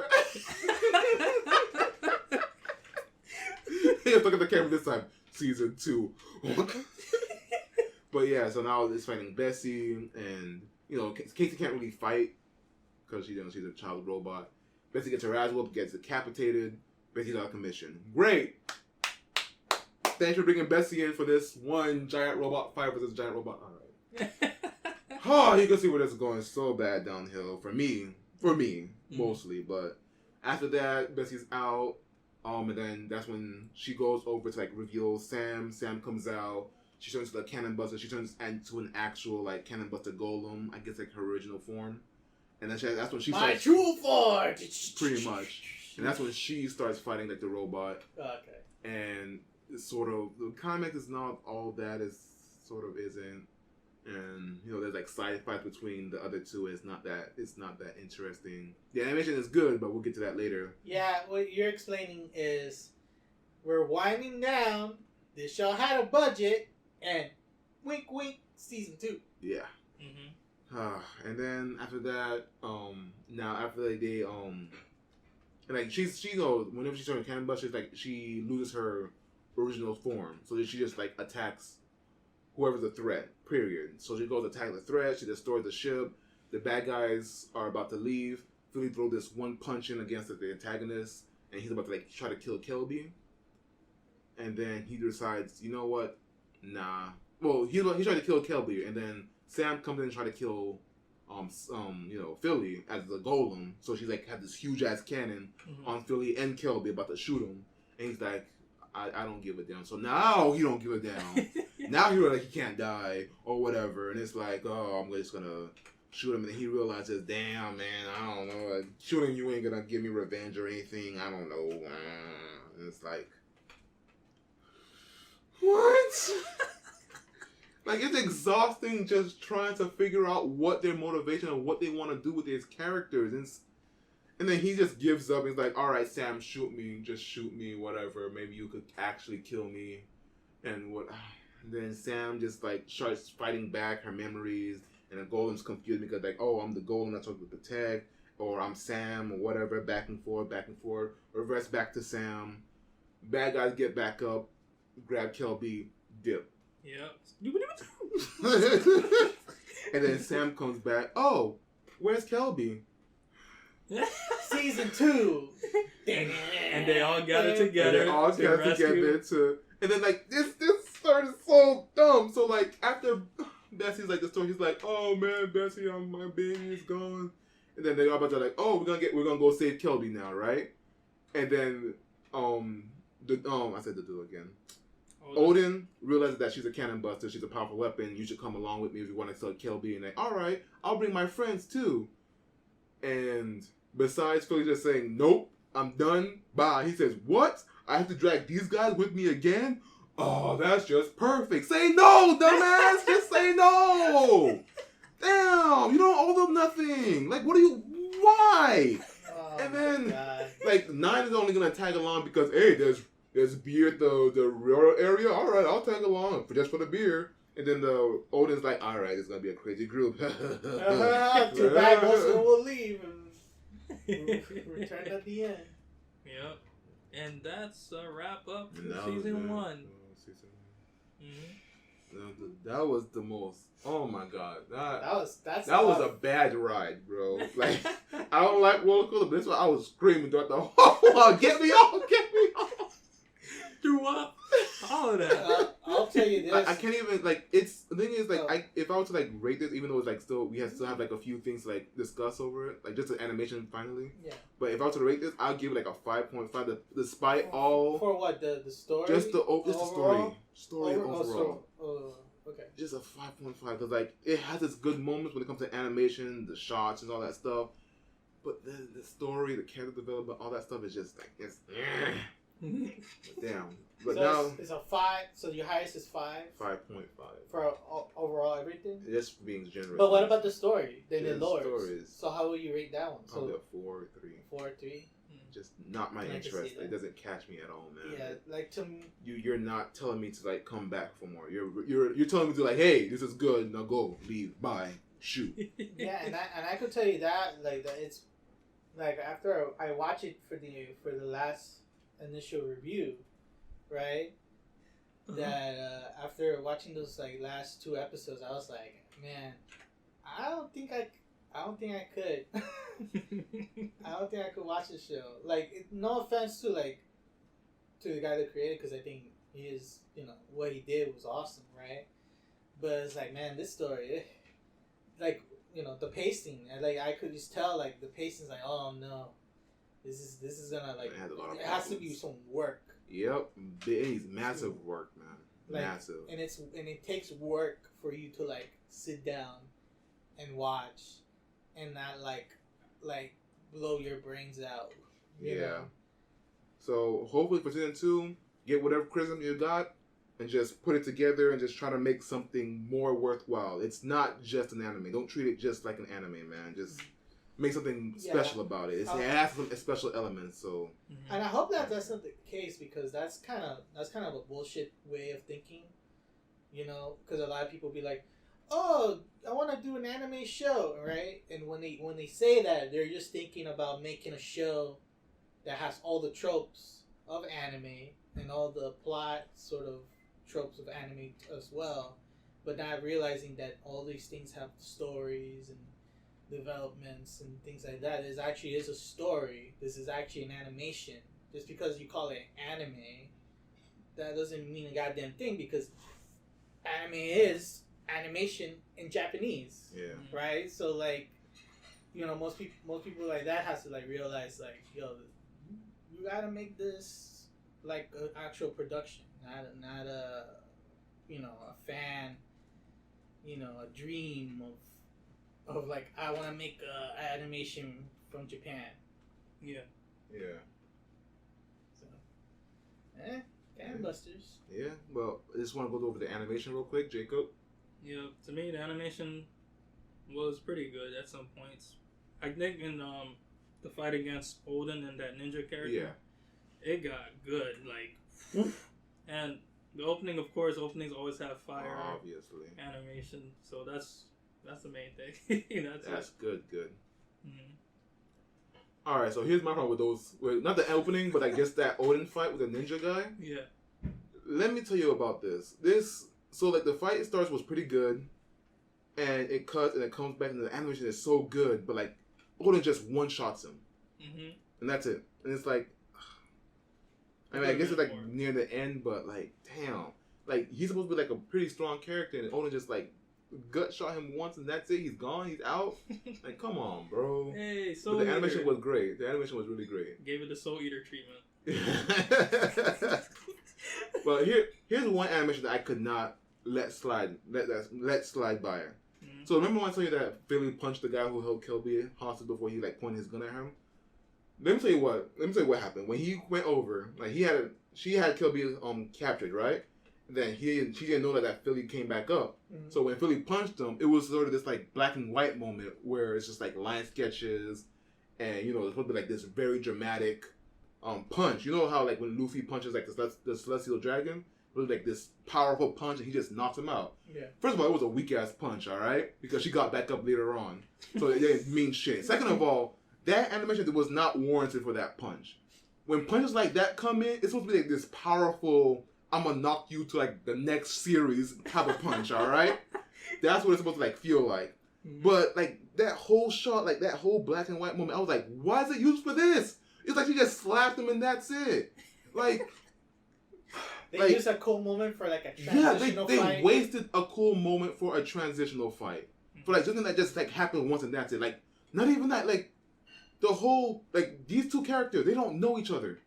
Hey, look at the camera this time. Season 2. But yeah, so now it's fighting Bessie, and Casey can't really fight because she's a child robot. Bessie gets her ass whooped, gets decapitated. Bessie's out of commission. Great. Thanks for bringing Bessie in for this one giant robot fight versus giant robot. All right. Oh, you can see where this is going so bad downhill for me mostly. But after that, Bessie's out. And then that's when she goes over to reveal Sam. Sam comes out. She turns to the Cannon Buster. She turns into an actual Cannon Buster golem. I guess her original form. And then that's when she starts. My true form. Pretty much. And that's when she starts fighting the robot. Okay. And it's sort of the comic is not all that is sort of isn't. And there's side fights between the other two. And it's not that interesting. The animation is good, but we'll get to that later. Yeah, what you're explaining is we're winding down. This show had a budget, and wink, wink, season 2. Yeah. And then after that, after they and she's whenever she's turning Cannon Buster, she loses her original form, so that she just attacks whoever's the threat. Period. So she goes attack the threat. She destroys the ship. The bad guys are about to leave. Philly throw this one punch in against the antagonist, and he's about to try to kill Kelby. And then he decides, you know what? Nah. Well, he tried to kill Kelby, and then Sam comes in and try to kill Philly as the golem. So she's had this huge ass cannon on Philly and Kelby about to shoot him, and he's like, I don't give a damn. So now he don't give a damn. Now he can't die or whatever, and it's I'm just gonna shoot him. And then he realizes, damn man, I don't know, shooting you ain't gonna give me revenge or anything. I don't know. And it's what? It's exhausting just trying to figure out what their motivation and what they want to do with these characters. And then he just gives up. He's like, all right, Sam, shoot me. Just shoot me, whatever. Maybe you could actually kill me. And then Sam just starts fighting back her memories. And the golem's confused because I'm the golem that's supposed to protect. Or I'm Sam or whatever. Back and forth. Reverse back to Sam. Bad guys get back up. Grab Kelby. Dip. Yep. And then Sam comes back. Oh, where's Kelby? Season 2. And they all gather together. And then this started so dumb. So after Bessie's the story, he's like, oh man, Bessie, my baby is gone. And then they all about to oh, we're gonna go save Kelby now, right? And then I said the dude again. Odin realizes that she's a cannon buster. She's a powerful weapon. You should come along with me if you want to kill Kelby. And all right, I'll bring my friends too. And besides Philly just saying, nope, I'm done, bye. He says, what? I have to drag these guys with me again? Oh, that's just perfect. Say no, dumbass. Just say no. Damn, you don't owe them nothing. Why? Oh, and then, 9 is only going to tag along because, hey, there's beer at the rural area. All right, I'll tag along just for the beer. And then the Odin's like, all right, it's gonna be a crazy group. Too bad most of them will leave and return at the end. Yep. And that's a wrap up for season 1. That was the most. Oh my god, that was a bad ride, bro. Like I don't like roller coaster, but this one I was screaming throughout the whole while. Get me off! Threw up. All of that. I'll tell you this. I can't even like. It's the thing is like if I were to like rate this, even though it's like still still have like a few things to like discuss over it, like just the animation finally. Yeah. But if I were to rate this, I'll give it like a 5.5. Despite all for what the story, just the story overall. Okay. Just a 5.5 because like it has its good moments when it comes to animation, the shots and all that stuff. But the story, the character development, all that stuff is just like it's damn. But so now it's a 5. So your highest is 5. 5.5 for overall everything. Just being generous. But what about the story? Then it lowers. Stories. So how will you rate that one? So I'll do a 4 or 3. 4 or 3. Just not my interest. It doesn't catch me at all, man. Yeah, like to me, you're not telling me to like come back for more. You're telling me to like, hey, this is good. Now go, leave, bye, shoot. Yeah, and I could tell you that like that it's like after I watch it for the last initial review, right? Uh-huh. That after watching those like last 2 episodes, I was like, man, I don't think I could. I don't think I could watch the show. Like, no offense to the guy that created, because I think he is, what he did was awesome, right? But it's like, man, this story, the pacing, and like I could just tell, like the pacing's like, oh no, this is gonna like it has to be some work. Yep, it's massive work, man, massive, and it takes work for you to like sit down and watch. And not like blow your brains out. You know? So hopefully for season 2, get whatever criticism you got and just put it together and just try to make something more worthwhile. It's not just an anime. Don't treat it just like an anime, man. Just make something special about it. It has some special elements. So. And I hope that's not the case, because that's kind of a bullshit way of thinking. Because a lot of people be like, oh, I want to do an anime show, right? And when they say that, they're just thinking about making a show that has all the tropes of anime and all the plot sort of tropes of anime as well, but not realizing that all these things have stories and developments and things like that. It actually is a story. This is actually an animation. Just because you call it anime, that doesn't mean a goddamn thing, because anime is animation in Japanese, right? So like, most people like that has to like realize like, yo, you gotta make this like an actual production, not a a fan, a dream of like, I want to make a animation from Japan. Yeah. So, gangbusters. Yeah. Well, I just want to go over the animation real quick, Jacob. Yeah, to me the animation was pretty good at some points. I think in the fight against Odin and that ninja character, it got good. Like, and the opening, of course, openings always have fire, obviously, animation. So that's the main thing. that's good. Mm-hmm. All right, so here's my problem with those. Not the opening, but I guess that Odin fight with the ninja guy. Yeah. Let me tell you about this. So, like, the fight starts was pretty good, and it cuts, and it comes back, and the animation is so good, but, like, Odin just one-shots him. Mm-hmm. And that's it. And it's like, I mean, I guess it's, like, near the end, but, like, damn. Like, he's supposed to be, like, a pretty strong character, and Odin just, like, gut shot him once, and that's it. He's gone. He's out. Like, come on, bro. Hey, But the animation was great. The animation was really great. Gave it the Soul Eater treatment. Well, here's one animation that I could not let slide by. Mm-hmm. So remember when I told you that Philly punched the guy who held Kelby hostage before he like pointed his gun at him? Let me tell you what happened. When he went over, like she had Kelby captured, right? And then she didn't know that Philly came back up. Mm-hmm. So when Philly punched him, it was sort of this like black and white moment where it's just like line sketches, and it's supposed to be like this very dramatic punch. You know how like when Luffy punches like the celestial dragon, really like this powerful punch, and he just knocks him out. Yeah. First of all, it was a weak ass punch, all right, because she got back up later on, so it didn't mean shit. Second of all, that animation was not warranted for that punch. When punches like that come in, it's supposed to be like this powerful, I'm gonna knock you to like the next series type of punch, all right? That's what it's supposed to like feel like. But like that whole shot, like that whole black and white moment, I was like, why is it used for this? It's like she just slapped him and that's it. Like they used a cool moment for like a transitional fight. They wasted a cool moment for a transitional fight. For like something that just like happened once and that's it. Like not even that, like the whole, like these two characters, they don't know each other.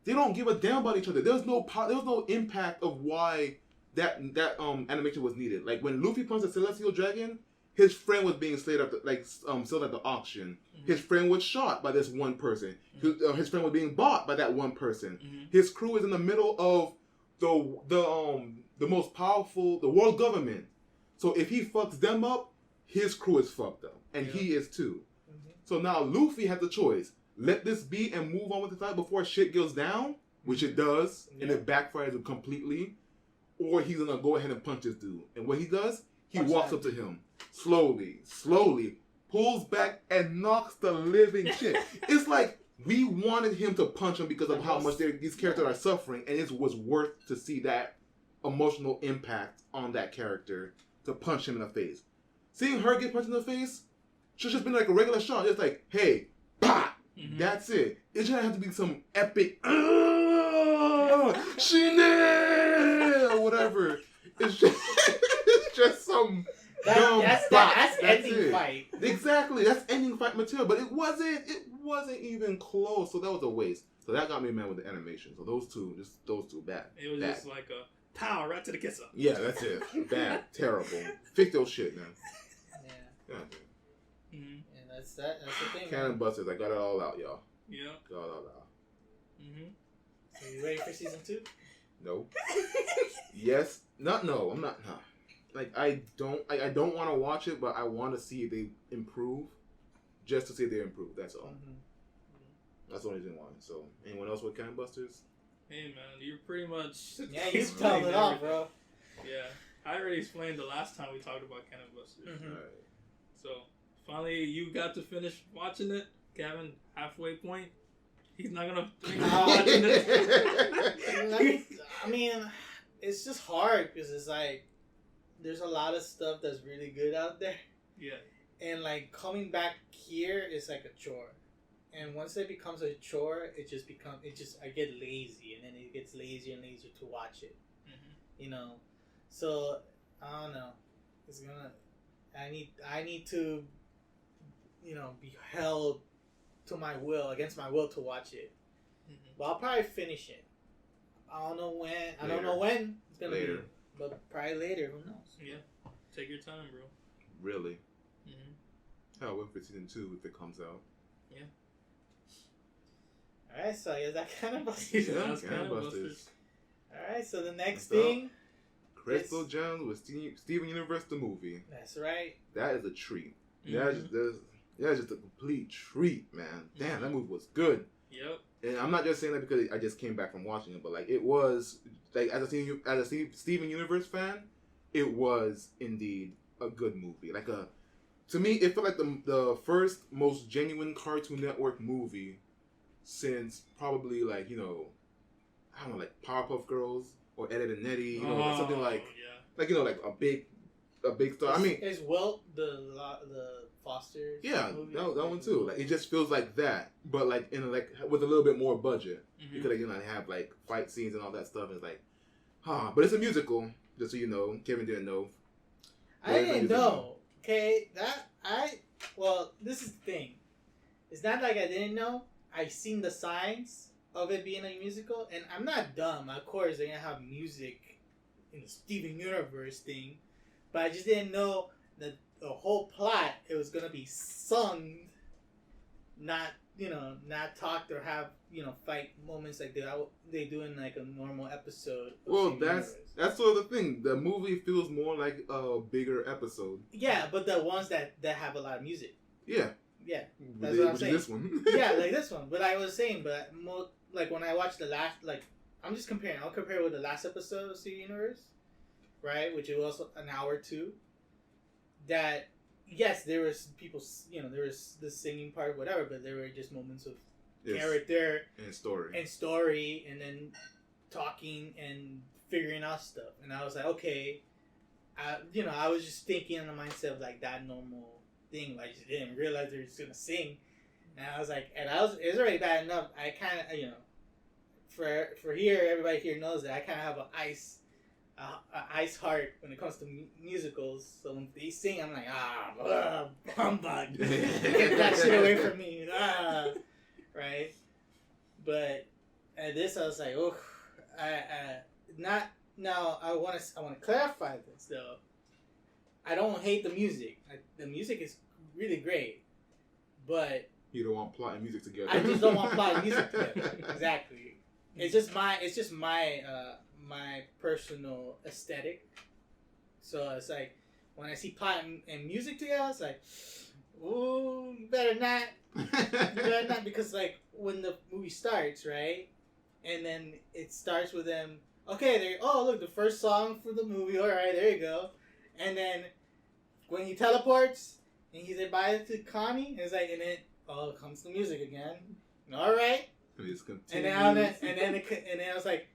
They don't give a damn about each other. There was no impact of why that animation was needed. Like when Luffy punched the Celestial Dragon, his friend was being sold at the auction. Mm-hmm. His friend was shot by this one person. Mm-hmm. His friend was being bought by that one person. Mm-hmm. His crew is in the middle of the most powerful, the world government. So if he fucks them up, his crew is fucked up, and he is too. Mm-hmm. So now Luffy has the choice: let this be and move on with the fight before shit goes down, which it does, and it backfires completely, or he's gonna go ahead and punch this dude. And what he does, he walks up to him. Slowly, pulls back and knocks the living shit. It's like we wanted him to punch him because of how much these characters are suffering, and it was worth to see that emotional impact on that character to punch him in the face. Seeing her get punched in the face should just been like a regular shot. Just like, hey, pop! Mm-hmm. That's it. It shouldn't have to be some epic, Chanel! Or whatever. It's just some... That's ending fight. Exactly, that's ending fight material. But it wasn't even close. So that was a waste. So that got me mad with the animation. So those two bad. It was just like a pow right to the kisser. Yeah, that's it. Bad, terrible. Fix those shit, man. Yeah. And that's the thing. Cannon Busters, I got it all out, y'all. Yeah. Got it all out. So you ready for season 2? No. Yes. No. I'm not. No. Like I don't want to watch it, but I want to see if they improve, just to see if they improve. That's all. That's the only reason why. So, anyone else with Cannon Busters? Hey man, you pretty much. Yeah, you spelled it off, bro. Yeah, I already explained the last time we talked about Cannon Busters. Mm-hmm. Right. So finally, you got to finish watching it, Kevin. Halfway point. He's not gonna finish watching it. I mean, it's just hard because it's like. There's a lot of stuff that's really good out there. Yeah. And like coming back here is like a chore. And once it becomes a chore, I get lazy, and then it gets lazier and lazier to watch it. Mm-hmm. You know? So, I don't know. I need to, be held to my will, against my will to watch it. Mm-hmm. But I'll probably finish it. I don't know when it's going to be. But probably later, who knows? Yeah. Take your time, bro. Really? Mm-hmm. I'll wait for season 2 if it comes out. Yeah. Alright, so I guess that kind of busters. Cannon Busters. Alright, so the next thing... Crystal Gems with Steven Universe, the movie. That's right. That is a treat. Mm-hmm. That's just a complete treat, man. Damn, that movie was good. Yep. And I'm not just saying that because I just came back from watching it, but like it was, like as a Steven Universe fan, it was indeed a good movie. Like to me, it felt like the first most genuine Cartoon Network movie since probably like I don't know, like Powerpuff Girls or Ed, Edd n Eddy, something like like like a big star. Is Wilt the Foster's movie? that one too. Like it just feels like that, but like in like with a little bit more budget because they have like fight scenes and all that stuff. And it's like, but it's a musical. Just so you know, Kevin didn't know. I didn't know. Okay, this is the thing. It's not like I didn't know. I seen the signs of it being a musical, and I'm not dumb. Of course, they're gonna have music in the Steven Universe thing, but I just didn't know that the whole plot, it was gonna be sung, not talked or have fight moments like they do in like a normal episode. Well, that's sort of the thing. The movie feels more like a bigger episode. Yeah, but the ones that have a lot of music. Yeah. Yeah, that's what I'm saying. This one. Yeah, like this one. But I was saying, like when I watched the last, like I'm just comparing. I'll compare it with the last episode of Steven Universe, right? Which was also an hour too. That yes, there was people, there was the singing part, whatever, but there were just moments of character and story, and then talking and figuring out stuff. And I was like, okay, I was just thinking in the mindset of like that normal thing. Like, I just didn't realize they were just gonna sing. And I was like, it's already bad enough. I kind of, for here, everybody here knows that I kind of have an ice heart when it comes to musicals. So when they sing, I'm like, humbug. Get that shit away from me. Right? But at this, I was like, oh, I want to clarify this though. I don't hate the music. The music is really great, but you don't want plot and music together. I just don't want plot and music together. Exactly. It's just my my personal aesthetic. So it's like when I see plot and music together, it's like, ooh, better not. Because like when the movie starts, right, and then it starts with them. Okay, look, the first song for the movie. All right, there you go. And then when he teleports and he said bye to Connie, it's like, and then comes the music again. All right. And then I was like,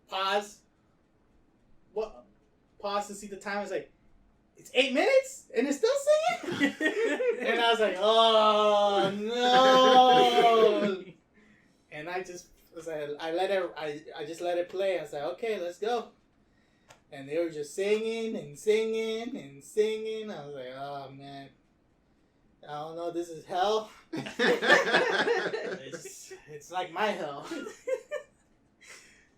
pause. What? Pause to see the time. It's like, it's 8 minutes and it's still singing. And I was like, oh no. And I just was like, I just let it play. I was like, okay, let's go. And they were just singing and singing and singing. I was like, oh man, I don't know, this is hell. It's like my hell.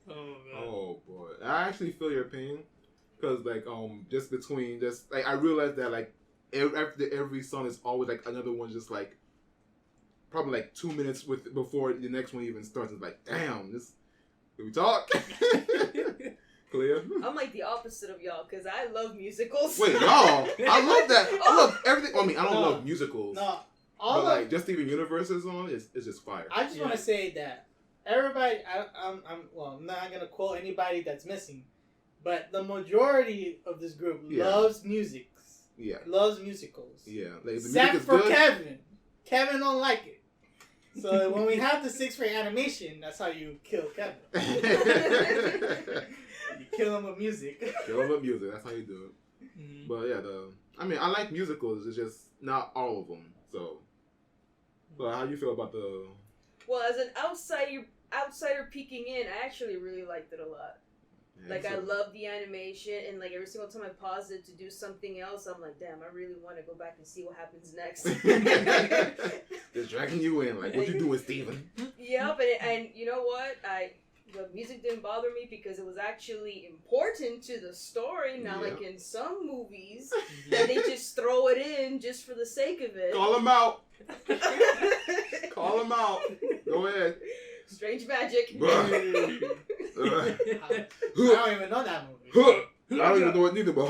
Oh man. Oh boy, I actually feel your pain, cause like just between I realized that like after every song is always like another one, just like probably like 2 minutes before the next one even starts. It's like, damn, did we talk? Clea? I'm like the opposite of y'all, because I love musicals. Wait, no, I love that. I love everything. I mean, I don't love musicals. No, but like just Steven Universe is on. It's just fire. I just want to say that everybody. I'm not gonna quote anybody that's missing, but the majority of this group loves music. Yeah, loves musicals. Yeah, like, the except music is for good. Kevin. Kevin don't like it. So when we have the 6 frame animation, that's how you kill Kevin. You kill him with music. Kill him with music. That's how you do it. Mm-hmm. But yeah, I like musicals. It's just not all of them. So, how you feel about the? Well, as an outsider peeking in, I actually really liked it a lot. Yeah, like, I love the animation, and like every single time I pause it to do something else, I'm like, damn, I really want to go back and see what happens next. Just dragging you in, like, what you doing, Steven? Yep, and you know what? The music didn't bother me because it was actually important to the story. Now, like in some movies, they just throw it in just for the sake of it. Call them out. Go ahead. Strange Magic. I don't even know that movie. I don't even know it neither, but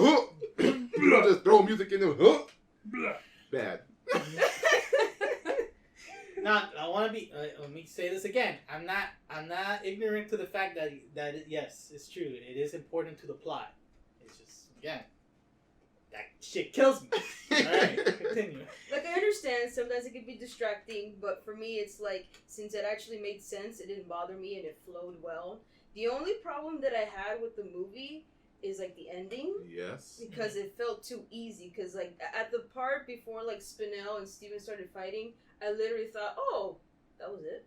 just throw music in there. Bad. Now, I want to be. Let me say this again. I'm not ignorant to the fact that yes, it's true. It is important to the plot. It's just that shit kills me. All right, continue. Like, I understand sometimes it can be distracting, but for me, it's like, since it actually made sense, it didn't bother me and it flowed well. The only problem that I had with the movie is like the ending. Yes. Because it felt too easy. Because like at the part before like Spinel and Steven started fighting, I literally thought, oh, that was it.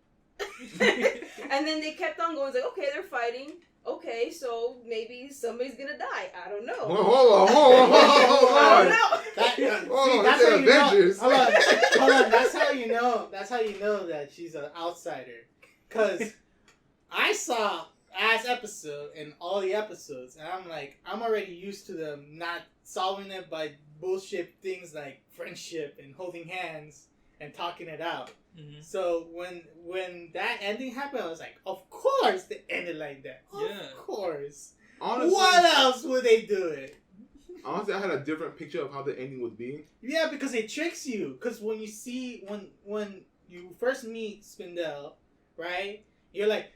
And then they kept on going. It's like, okay, they're fighting. Okay, so maybe somebody's gonna die. I don't know. Hold on. I don't know. That's how you know. Hold on. That's how you know. That's how you know that she's an outsider. Cause I saw last episode and all the episodes, and I'm like, I'm already used to them not solving it by bullshit things like friendship and holding hands and talking it out. Mm-hmm. So when that ending happened, I was like, of course they ended like that. Of course. Honestly, what else would they do it? Honestly, I had a different picture of how the ending would be. Yeah, because it tricks you. Because when you see, when you first meet Spinel, right? You're like,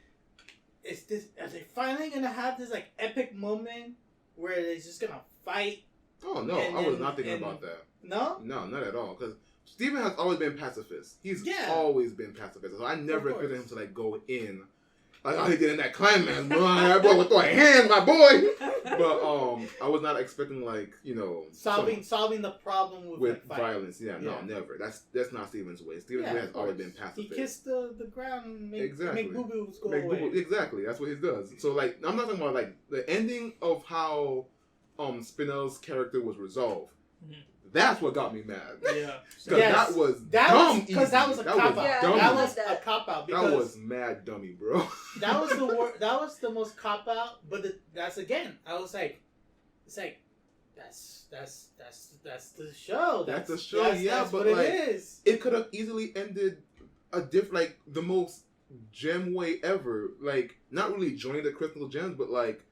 are they finally gonna have this like epic moment where they're just gonna fight? Oh no, I was not thinking about that. No, not at all. Because Steven has always been pacifist. He's always been pacifist. So I never expected him to like go in. Like, oh, he get in that climax, boy. That boy was throwing hands, my boy. But I was not expecting like solving the problem with like, violence. Yeah, no, never. That's not Steven's way. Steven's way has always been pacifist. He kissed the ground and make boo boos go away. Exactly, that's what he does. So like, I'm not talking about like the ending of how Spinel's character was resolved. Mm-hmm. That's what got me mad. Yeah, because that was dumb. Because that was a cop out. That was a cop out. That was mad dummy, bro. That was that was the most cop out. But that's again. I was like, it's like that's the show. That's the show. That's but what like, it is. It could have easily ended a like the most gem way ever. Like not really joining the crystal gems, but like.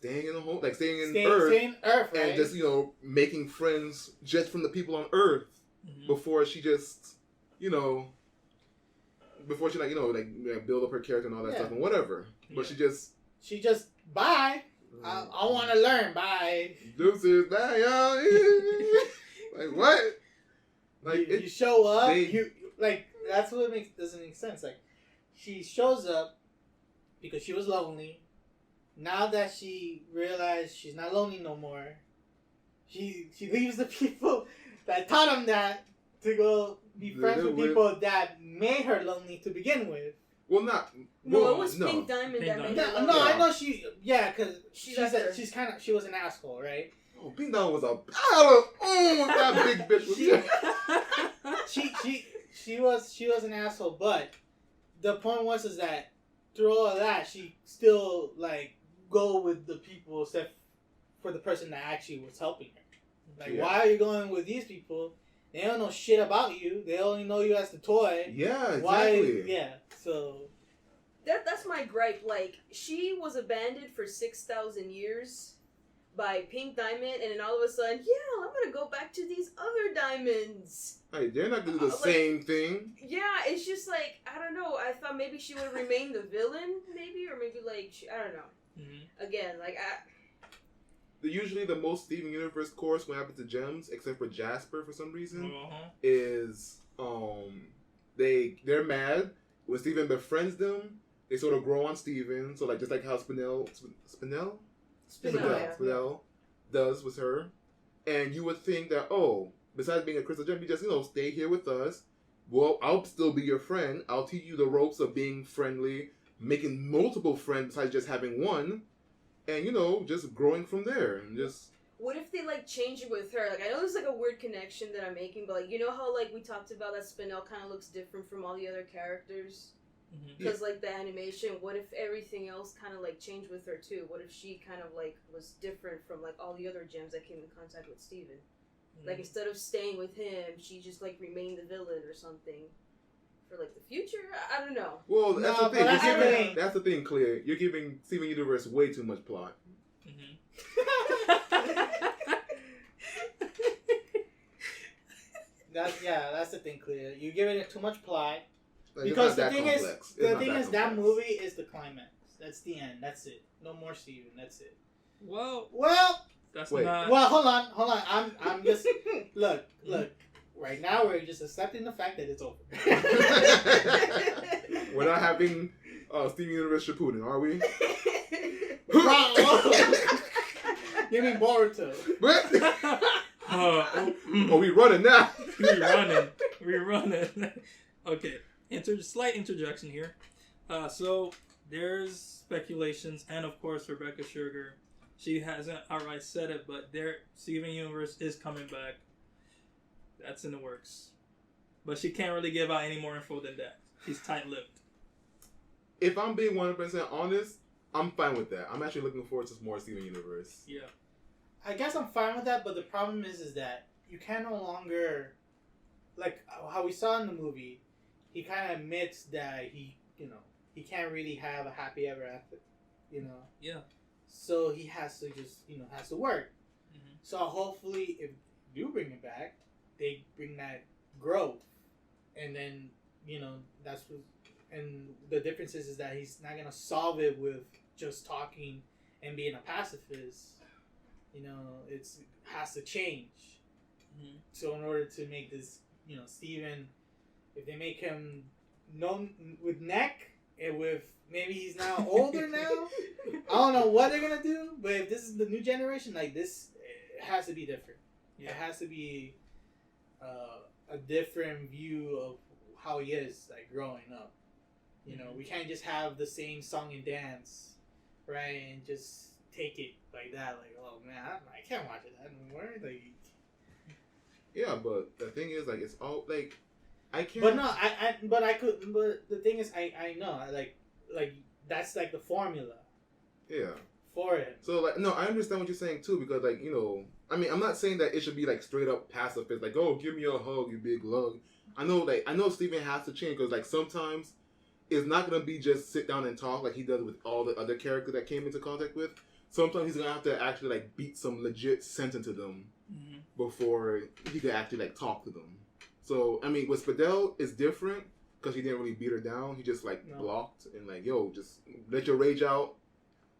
Staying in the home, like staying in Earth, right? And just making friends just from the people on Earth before she just before she build up her character and all that stuff and whatever. But she just bye. I want to learn. Bye. Deuces. Bye, y'all. Like what? Like you show up. You like that's what doesn't make sense. Like she shows up because she was lonely. Now that she realized she's not lonely no more, she leaves the people that taught him that to go be friends with people that made her lonely to begin with. Well, not. No, it was Pink Diamond that made her lonely. No, I know she. Yeah, because she was an asshole, right? Oh, Pink Diamond was a that big bitch was. She was an asshole, but the point was that through all of that, she still like. Go with the people except for the person that actually was helping her. Like, why are you going with these people? They don't know shit about you. They only know you as the toy. Yeah, exactly. Why? Yeah, so... That's my gripe. Like, she was abandoned for 6,000 years by Pink Diamond, and then all of a sudden, I'm gonna go back to these other diamonds. Hey, they're not gonna do the same thing. Yeah, it's just like, I don't know. I thought maybe she would remain the villain, maybe, or maybe like, I don't know. Mm-hmm. Again, like usually the most Steven Universe course when it happens to gems, except for Jasper for some reason, is they're mad when Steven befriends them. They sort of grow on Steven, so like just like how Spinel does with her, and you would think that besides being a crystal gem, you just stay here with us. Well, I'll still be your friend. I'll teach you the ropes of being friendly. Making multiple friends besides just having one, and just growing from there, and just. What if they like change it with her? Like I know there's like a weird connection that I'm making, but like how like we talked about that Spinel kind of looks different from all the other characters because like the animation. What if everything else kind of like changed with her too? What if she kind of like was different from like all the other gems that came in contact with Steven? Like instead of staying with him, she just like remained the villain or something. For like the future, I don't know. Well, that's the thing. That's the thing, Clear. You're giving Steven Universe way too much plot. That's the thing, Clear. You're giving it too much plot. Because the thing is, that movie is the climax. That's the end. That's it. No more Steven. That's it. Well, that's not. Well, hold on. I'm just look. Right now, we're just accepting the fact that it's over. We're not having Steven Universe Shippuden, are we? You mean Boruto? We running now. We're running. Okay, slight interjection here. So there's speculations, and of course Rebecca Sugar, she hasn't outright said it, but Steven Universe is coming back. That's in the works. But she can't really give out any more info than that. She's tight-lipped. If I'm being 100% honest, I'm fine with that. I'm actually looking forward to more Steven Universe. Yeah. I guess I'm fine with that, but the problem is that you can no longer... Like, how we saw in the movie, he kind of admits that he can't really have a happy ever after, Yeah. So he has to just, has to work. Mm-hmm. So hopefully, if you bring it back, they bring that growth, and then that's what the difference is that he's not gonna solve it with just talking and being a pacifist. You know, has to change. Mm-hmm. So in order to make this, you know, Steven, if they make him known with neck and with maybe he's now older now, I don't know what they're gonna do. But if this is the new generation, like this, it has to be different. Yeah. It has to be a different view of how he is like growing up. You know, we can't just have the same song and dance, right? And just take it like that. Like, oh man, I can't watch it anymore. Like, yeah, but the thing is, like, it's all like I can't. But no, but I could. But the thing is, I know, like that's like the formula. Yeah. For it. So like, no, I understand what you're saying too, because like, you know, I mean, I'm not saying that it should be like straight up pacifist, like, oh, give me a hug, you big lug. I know Steven has to change because like sometimes it's not gonna be just sit down and talk like he does with all the other characters that came into contact with. Sometimes he's gonna have to actually like beat some legit sense into them before he could actually like talk to them. So I mean, with Spinel, it's different because he didn't really beat her down. He just like blocked and like, yo, just let your rage out,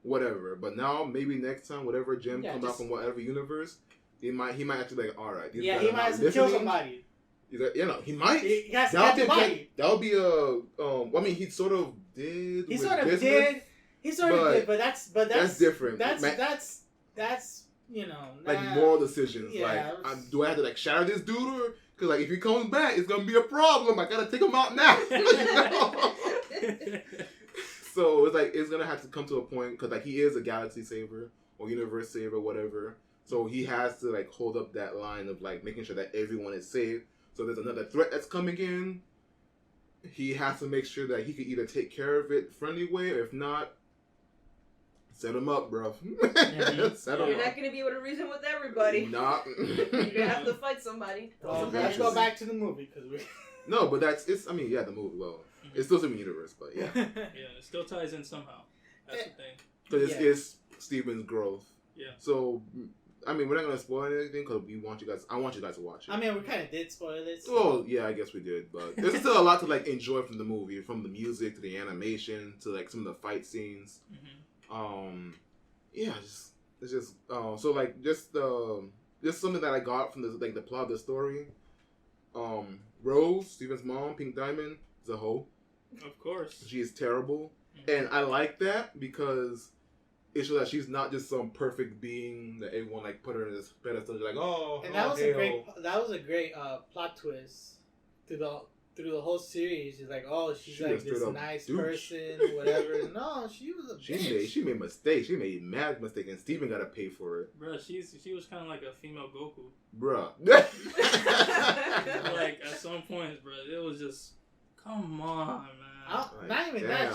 whatever. But now maybe next time, whatever gem comes out from whatever universe, he might actually like, all right, he might have to kill somebody. You know, he might. He has to catch somebody. That would be I mean, he sort of did. He sort of did. But that's different. That's you know, like moral decisions. Yeah, like, do I have to like shatter this dude, or because like if he comes back, it's gonna be a problem. I gotta take him out now. So it's like it's gonna have to come to a point because like he is a galaxy saver or universe saver, whatever. So he has to like hold up that line of like making sure that everyone is safe. So there's another threat that's coming in. He has to make sure that he can either take care of it friendly way, or if not, set him up, bro. Set him You're up. not gonna be able to reason with everybody. Nah. You're gonna have to fight somebody. Let's go back to the movie because we. No, but I mean, yeah, the movie. Well, it's still Steven Universe, but yeah. Yeah, it still ties in somehow. That's the thing. Because it's Steven's growth. Yeah. So, I mean, we're not gonna spoil anything because I want you guys to watch it. I mean, we kind of did spoil it. So. Well, yeah, I guess we did, but there's still a lot to like enjoy from the movie, from the music to the animation to like some of the fight scenes. Yeah, it's just so like just something that I got from the plot of the story. Rose, Steven's mom, Pink Diamond, is a hoe. Of course, she is terrible, and I like that because it shows that she's not just some perfect being that everyone like put her in this pedestal. Like, oh, and that was a great plot twist through the whole series. She's like, oh, she's like this nice person, whatever. No, she was a bitch. She made mistakes. She made mad mistakes, and Steven got to pay for it. Bruh, she was kind of like a female Goku. Bruh. Like at some points, bruh, it was just, come on, man. Not even that.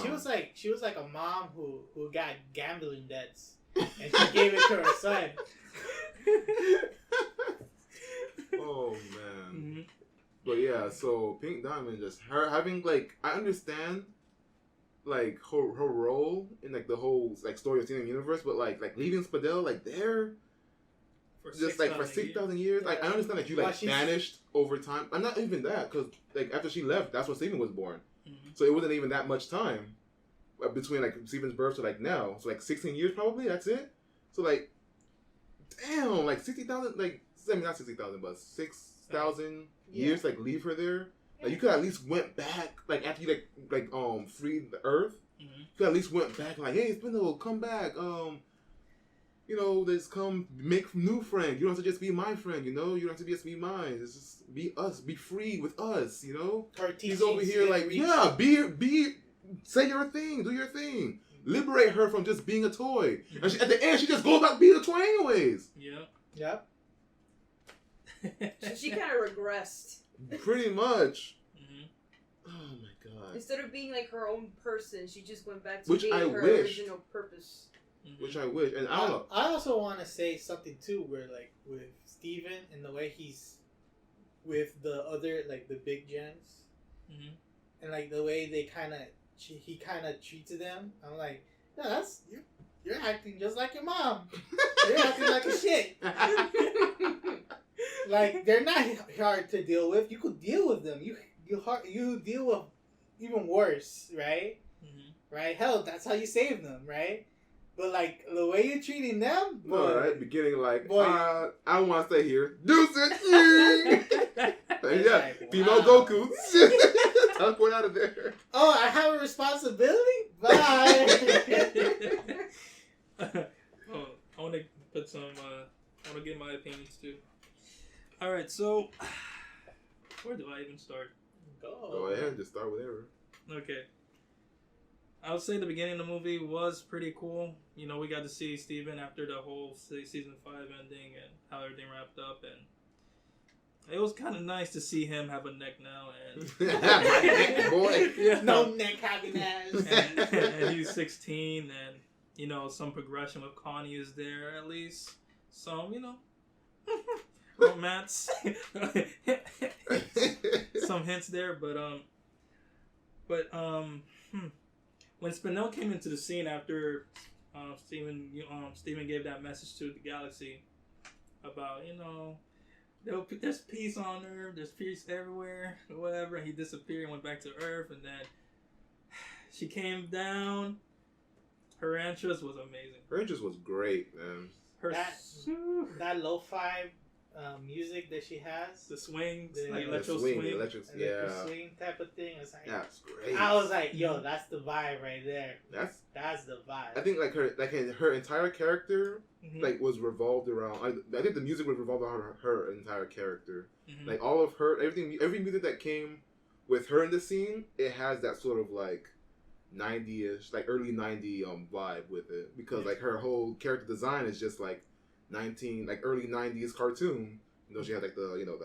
She was like a mom who got gambling debts, and she gave it to her son. Oh man. But yeah, so Pink Diamond, just her having like, I understand like her role in like the whole like story of Steven Universe, but like leaving Spinel like there for just like for 6,000 years. Like I understand that you like vanished over time. I'm not even that because like after she left, that's when Steven was born. So it wasn't even that much time between like Steven's birth to like now. So like 16 years probably. That's it. So like, damn, like 60,000, like I mean not 60,000, but 6,000 years. Like leave her there. Like you could at least went back. Like after you like freed the Earth, you could at least went back. Like, hey, Spinel, come back. You know, just come make new friends. You don't have to just be my friend. You know, you don't have to just be mine. It's just be us. Be free with us. You know. He's over here like, yeah, be say your thing, do your thing, liberate her from just being a toy. And at the end, she just goes back being a toy anyways. Yep. So she kind of regressed. Pretty much. Oh my god. Instead of being like her own person, she just went back to Which being her original purpose. Which I wish. And I also want to say something too, where like with Steven and the way he's with the other like the big gems, and like the way he kind of treats them. I'm like, no, that's you're acting just like your mom. You're acting like a shit. Like they're not hard to deal with. You could deal with them. You deal with even worse, right? Mm-hmm. Right? Hell, that's how you save them, right? But like the way you're treating them, boy. No, right? Beginning like, Boy. I don't want to stay here. Deuces. Yeah, like, female wow. Goku. Teleport out of there. Oh, I have a responsibility? Bye. Oh, I want to put some. I want to give my opinions too. All right, so where do I even start? Go ahead, just start whatever. Okay. I would say the beginning of the movie was pretty cool. You know, we got to see Steven after the whole season 5 ending and how everything wrapped up, and it was kind of nice to see him have a neck now, and Boy. yeah. No neck having ass. and he's 16, and you know, some progression with Connie is there at least. Some, you know, romance, some hints there, but when Spinel came into the scene after Steven gave that message to the galaxy about, you know, there's peace on Earth, there's peace everywhere, or whatever, and he disappeared and went back to Earth, and then she came down. Her entrance was amazing. Her entrance was great, man. That lo-fi music that she has, the swings, the like electro swing. Electric, swing type of thing. It's like, that's great. I was like, yo, that's the vibe right there. That's the vibe. I think like her entire character like was revolved around. I think the music was revolved around her entire character. Mm-hmm. Like all of her, every music that came with her in the scene, it has that sort of like 90ish, like early 90 vibe with it, because like her whole character design is just like early 90s cartoon. You know, she had like the, you know,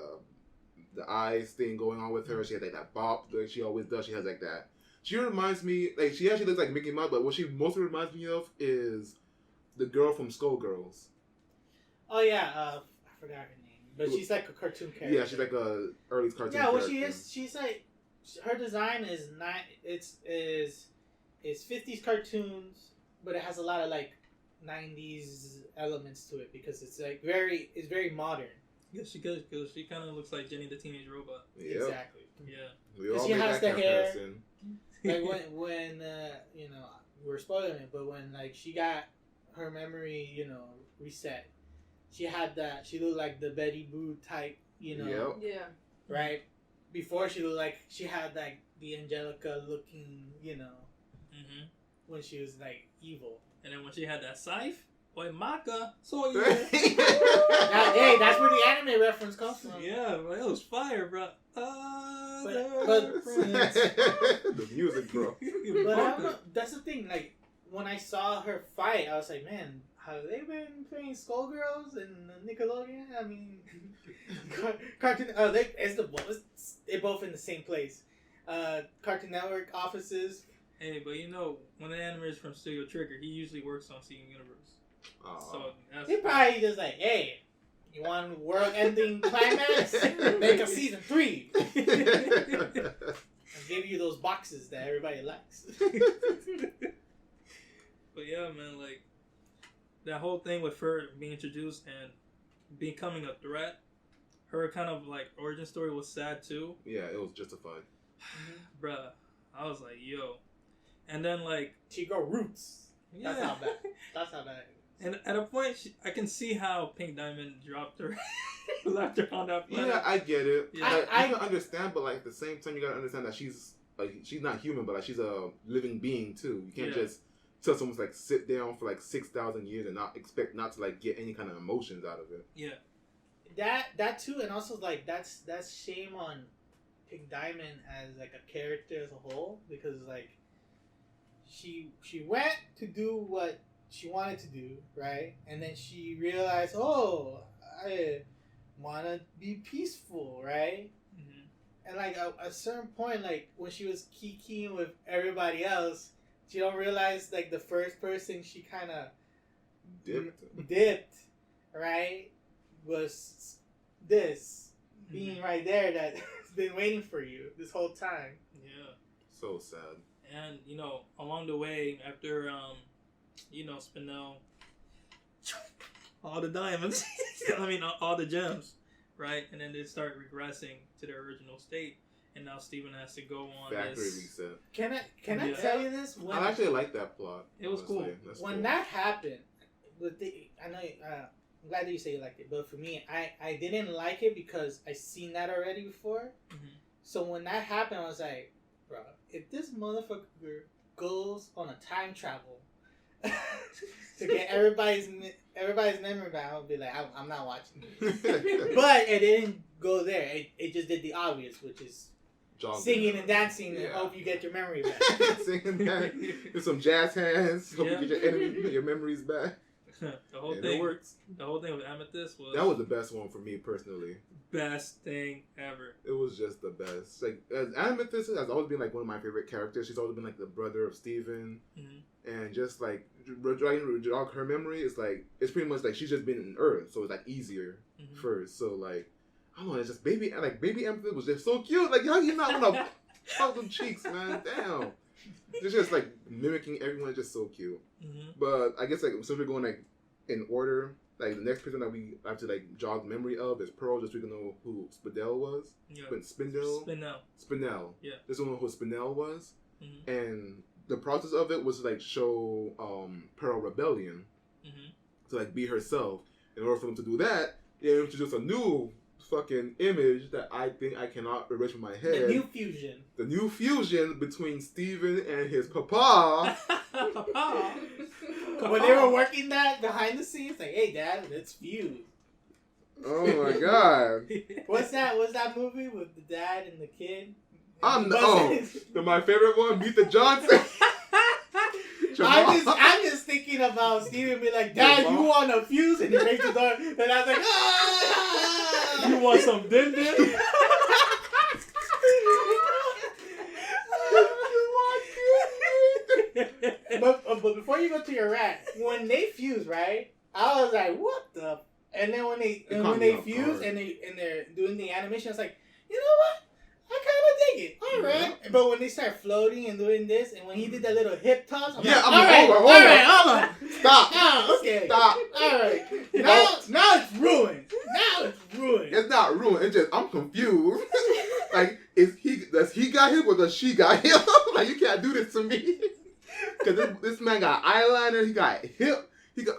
the eyes thing going on with her. She had like that bop that she always does. She has like that. She reminds me, like, she actually looks like Mickey Mouse, but what she mostly reminds me of is the girl from Skullgirls. Oh yeah, I forgot her name, but she's like a cartoon character. Yeah, she's like a early cartoon. Yeah, well, character. she's like, her design is not. It's 50s cartoons, but it has a lot of like 90s elements to it because it's like very modern. Yeah, she kind of looks like Jenny the Teenage Robot. Yep. Exactly. Yeah. We all she made has that the hair. comparison. Like when you know, we're spoiling it, but when like she got her memory, you know, reset, she had that. She looked like the Betty Boo type, you know. Yep. Yeah. Right. Before she looked like she had like the Angelica looking, you know. Mm-hmm. When she was like evil. And then when she had that scythe, boy, Maka, so yeah. Hey, that's where the anime reference comes from. Yeah, bro, it was fire, bro. But the music, bro. But I don't know, that's the thing. Like when I saw her fight, I was like, man, have they been playing Skullgirls and Nickelodeon? I mean, cartoon. They're both in the same place. Cartoon Network offices. Hey, but you know, when the animator is from Studio Trigger, he usually works on Steven Universe. So that's He probably just like, hey, you want world-ending climax? Make a season 3. I'll give you those boxes that everybody likes. But yeah, man, like that whole thing with her being introduced and becoming a threat, her kind of like origin story was sad too. Yeah, it was justified. Bruh, I was like, yo. And then like She got roots. yeah. That's how bad. That's how bad. And at a point, I can see how Pink Diamond dropped her, left her on that planet. Yeah, I get it. Yeah. I can understand, but like at the same time, you gotta understand that she's not human, but like she's a living being too. You can't just tell someone to like sit down for like 6,000 years and not expect not to like get any kind of emotions out of it. Yeah. That too, and also like that's shame on Pink Diamond as like a character as a whole, because like she went to do what she wanted to do, right? And then she realized, oh, I want to be peaceful, right? Mm-hmm. And like at a certain point, like when she was kikiing with everybody else, she don't realize like the first person she kind of dipped, right? Was this being right there that's been waiting for you this whole time. Yeah. So sad. And you know, along the way, after you know, Spinel, all the diamonds, I mean, all the gems, right? And then they start regressing to their original state. and now Steven has to go on Factory this. reset. Can I tell you this? When, I actually like that plot. It was cool. When that happened, I know. I'm glad that you say you liked it, but for me, I didn't like it because I seen that already before. Mm-hmm. So when that happened, I was like, bro, if this motherfucker goes on a time travel to get everybody's memory back, I'll be like, I'm not watching this. But it didn't go there. It just did the obvious, which is singing and dancing and hope you get your memory back. Singing and do some jazz hands. Hope you get your memories back. The whole thing works. The whole thing with Amethyst was the best one for me personally. Best thing ever. It was just the best. Like Amethyst has always been like one of my favorite characters. She's always been like the brother of Steven. And just like jog her memory, it's like it's pretty much like she's just been in Earth, so it's like easier first. So like I don't know, it's just baby Amethyst was just so cute. Like how you not want to hug them cheeks, man? Damn. It's just like mimicking everyone. It's just so cute. But I guess like since we're going like in order, like the next person that we have to like jog the memory of is Pearl, just so we can know who Spinel was. Yeah. Spinel. Yeah. This one who Spinel was, and the process of it was to like show Pearl rebellion to like be herself. In order for them to do that, they introduced a new fucking image that I think I cannot erase from my head. The new fusion between Steven and his papa. When they were working that behind the scenes, like, hey dad, let's fuse. Oh my god. What's that movie with the dad and the kid? My favorite one, Meet the Johnson. I'm just thinking about Steven being like, Dad, you want to fuse? And he breaks the door. And I was like, ah! You want some din din? But before you go to your rant, when they fuse, right? I was like, what the? And then when they fuse and they're doing the animation, it's like, you know what? I kind of dig it. All right. Yeah. But when they start floating and doing this, and when he did that little hip toss, I'm like, all right, hold on. Stop. Oh, okay. Stop. All right. Now it's ruined. It's not ruined. It's just, I'm confused. Like, does he got him or does she got him? Like, you can't do this to me. Because this man got eyeliner, he got hip,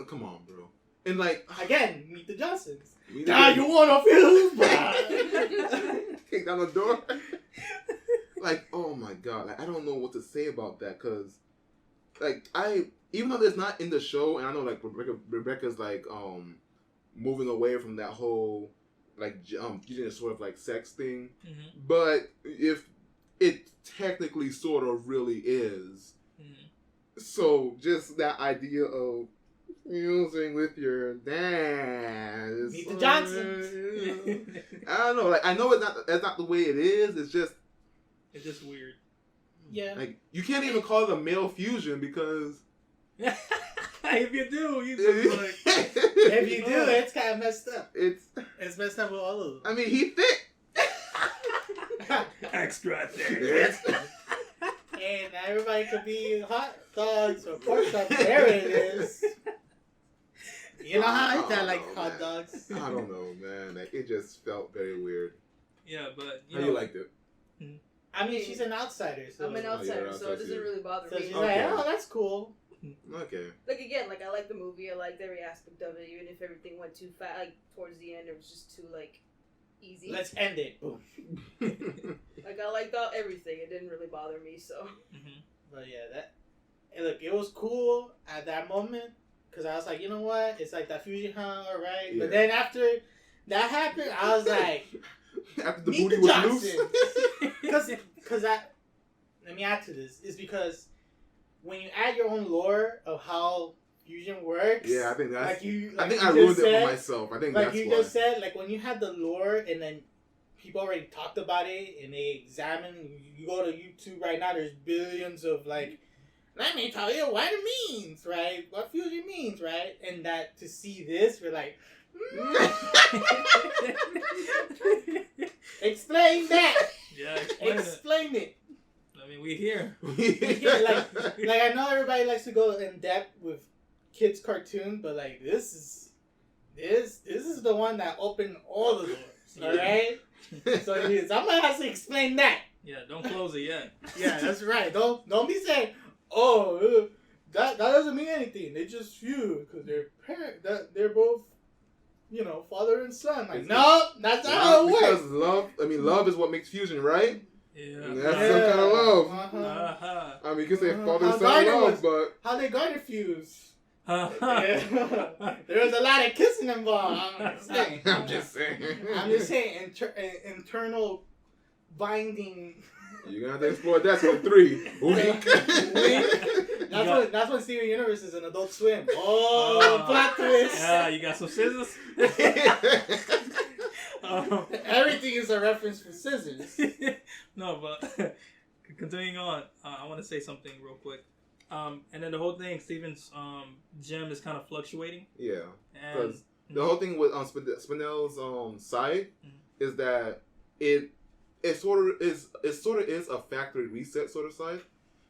come on, bro. And like, again, meet the Johnsons. Now you want to fuse? Kick down the door. Like, oh my god, like I don't know what to say about that, because like even though it's not in the show, and I know like Rebecca's like moving away from that whole like using a sort of like sex thing, but if it technically sort of really is, so just that idea of fusing with your dad. Meet the Johnsons. I don't know. Like I know that's not the way it is. It's just weird. Yeah. Like you can't even call it a male fusion because if you do, you just like if you do, it's kind of messed up. It's messed up with all of them. I mean, he thick. Extra thick. And everybody could be hot dogs or pork chops. There it is. You know how I like hot dogs. I don't know, man. Like it just felt very weird. Yeah, but you liked it. I mean, she's an outsider. So I'm an outsider, so it doesn't really bother me. She's like, oh, that's cool. Okay. Like again, like I like the movie. I liked every aspect of it, even if everything went too fast. Like towards the end, it was just too like easy. Let's end it. Boom. Like I liked everything. It didn't really bother me. So. But yeah, look, it was cool at that moment because I was like, you know what? It's like that fusion, huh? All right. Yeah. But then after that happened, I was like, after the booty was loose. Because let me add to this, is because when you add your own lore of how fusion works. Yeah, I think that's. I think I ruined it for myself. I think like that's you why. just said, like when you had the lore and then people already talked about it and they examine. You go to YouTube right now. There's billions of like. Let me tell you what it means, right? What fusion means, right? And that to see this, we're like. Explain that. Yeah, explain it. I mean, we here. Like I know everybody likes to go in depth with kids' cartoons, but like this is the one that opened all the doors. All right. So I'm gonna have to explain that. Yeah, don't close it yet. Yeah, that's right. Don't be saying, oh, that doesn't mean anything. They just feud because they're both, father and son. Like, no, that's not how it works. Because love is what makes fusion, right? Yeah. And that's some kind of love. Uh-huh. I mean, you can say father and son love, but how they Gardner fuse. Uh-huh. There was a lot of kissing involved. I'm just saying. I'm just saying, internal binding. You're gonna have to explore that for 3 week. That's when Steven Universe is an Adult Swim. Oh, plot twist. Yeah, you got some scissors. Everything is a reference for scissors. No, but continuing on, I want to say something real quick. And then the whole thing, Steven's gem is kind of fluctuating. Yeah, because the whole thing with Spinel's side is that it sort of is a factory reset sort of side.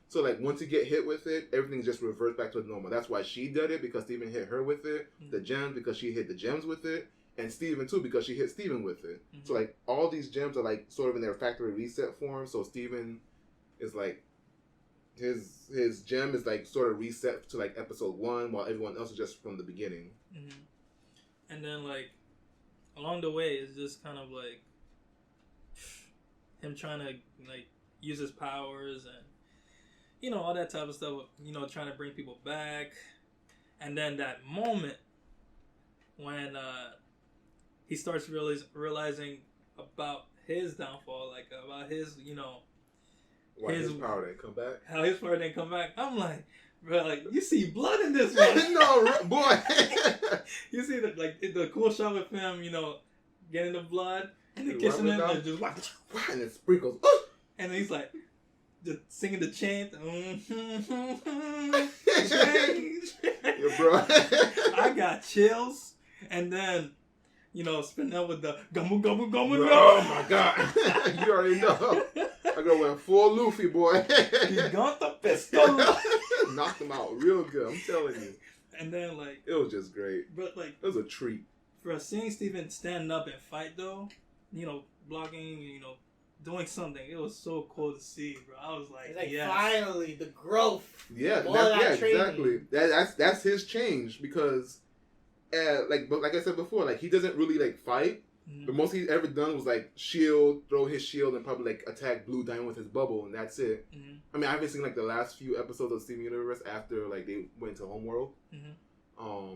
So like once you get hit with it, everything just reverts back to normal. That's why she did it, because Steven hit her with it. The gems because she hit the gems with it, and Steven too because she hit Steven with it. So like all these gems are like sort of in their factory reset form. So Steven is like his gem is like sort of reset to like episode 1, while everyone else is just from the beginning. And then like along the way, it's just kind of like him trying to like use his powers and all that type of stuff. Trying to bring people back, and then that moment when he starts realizing about his downfall, like about his Why his power didn't come back? How his power didn't come back. I'm like, bro, like you see blood in this one. No, boy. You see the cool shot with him, getting the blood and then kissing him and just and it sprinkles. And then he's like just singing the chant. Yeah, bro. I got chills. And then Spinel with the gumbo gumbo gumbo. Oh my god. You already know. I go went full Luffy, boy. He got the pistol. Knocked him out real good, I'm telling you. And then like it was just great. But like it was a treat. For seeing Steven stand up and fight though, blocking, doing something, it was so cool to see, bro. I was like, yes. Finally the growth. Yeah, exactly. That's his change, because like I said before, like he doesn't really like fight. The most he's ever done was like throw his shield and probably like attack Blue Diamond with his bubble, and that's it. I mean, I haven't seen like the last few episodes of Steven Universe after like they went to Homeworld.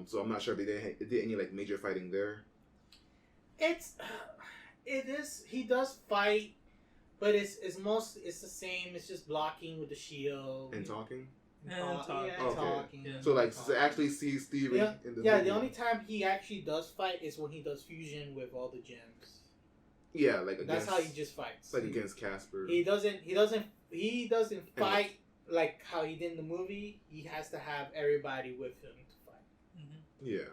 So I'm not sure if they did any like major fighting there. It is. He does fight, but it's the same. It's just blocking with the shield and talking. Talking. Yeah. So like to actually see Steven in the movie. The only time he actually does fight is when he does fusion with all the gems. Yeah, like that's how he just fights. Like against Casper. He doesn't fight like how he did in the movie. He has to have everybody with him to fight. Yeah.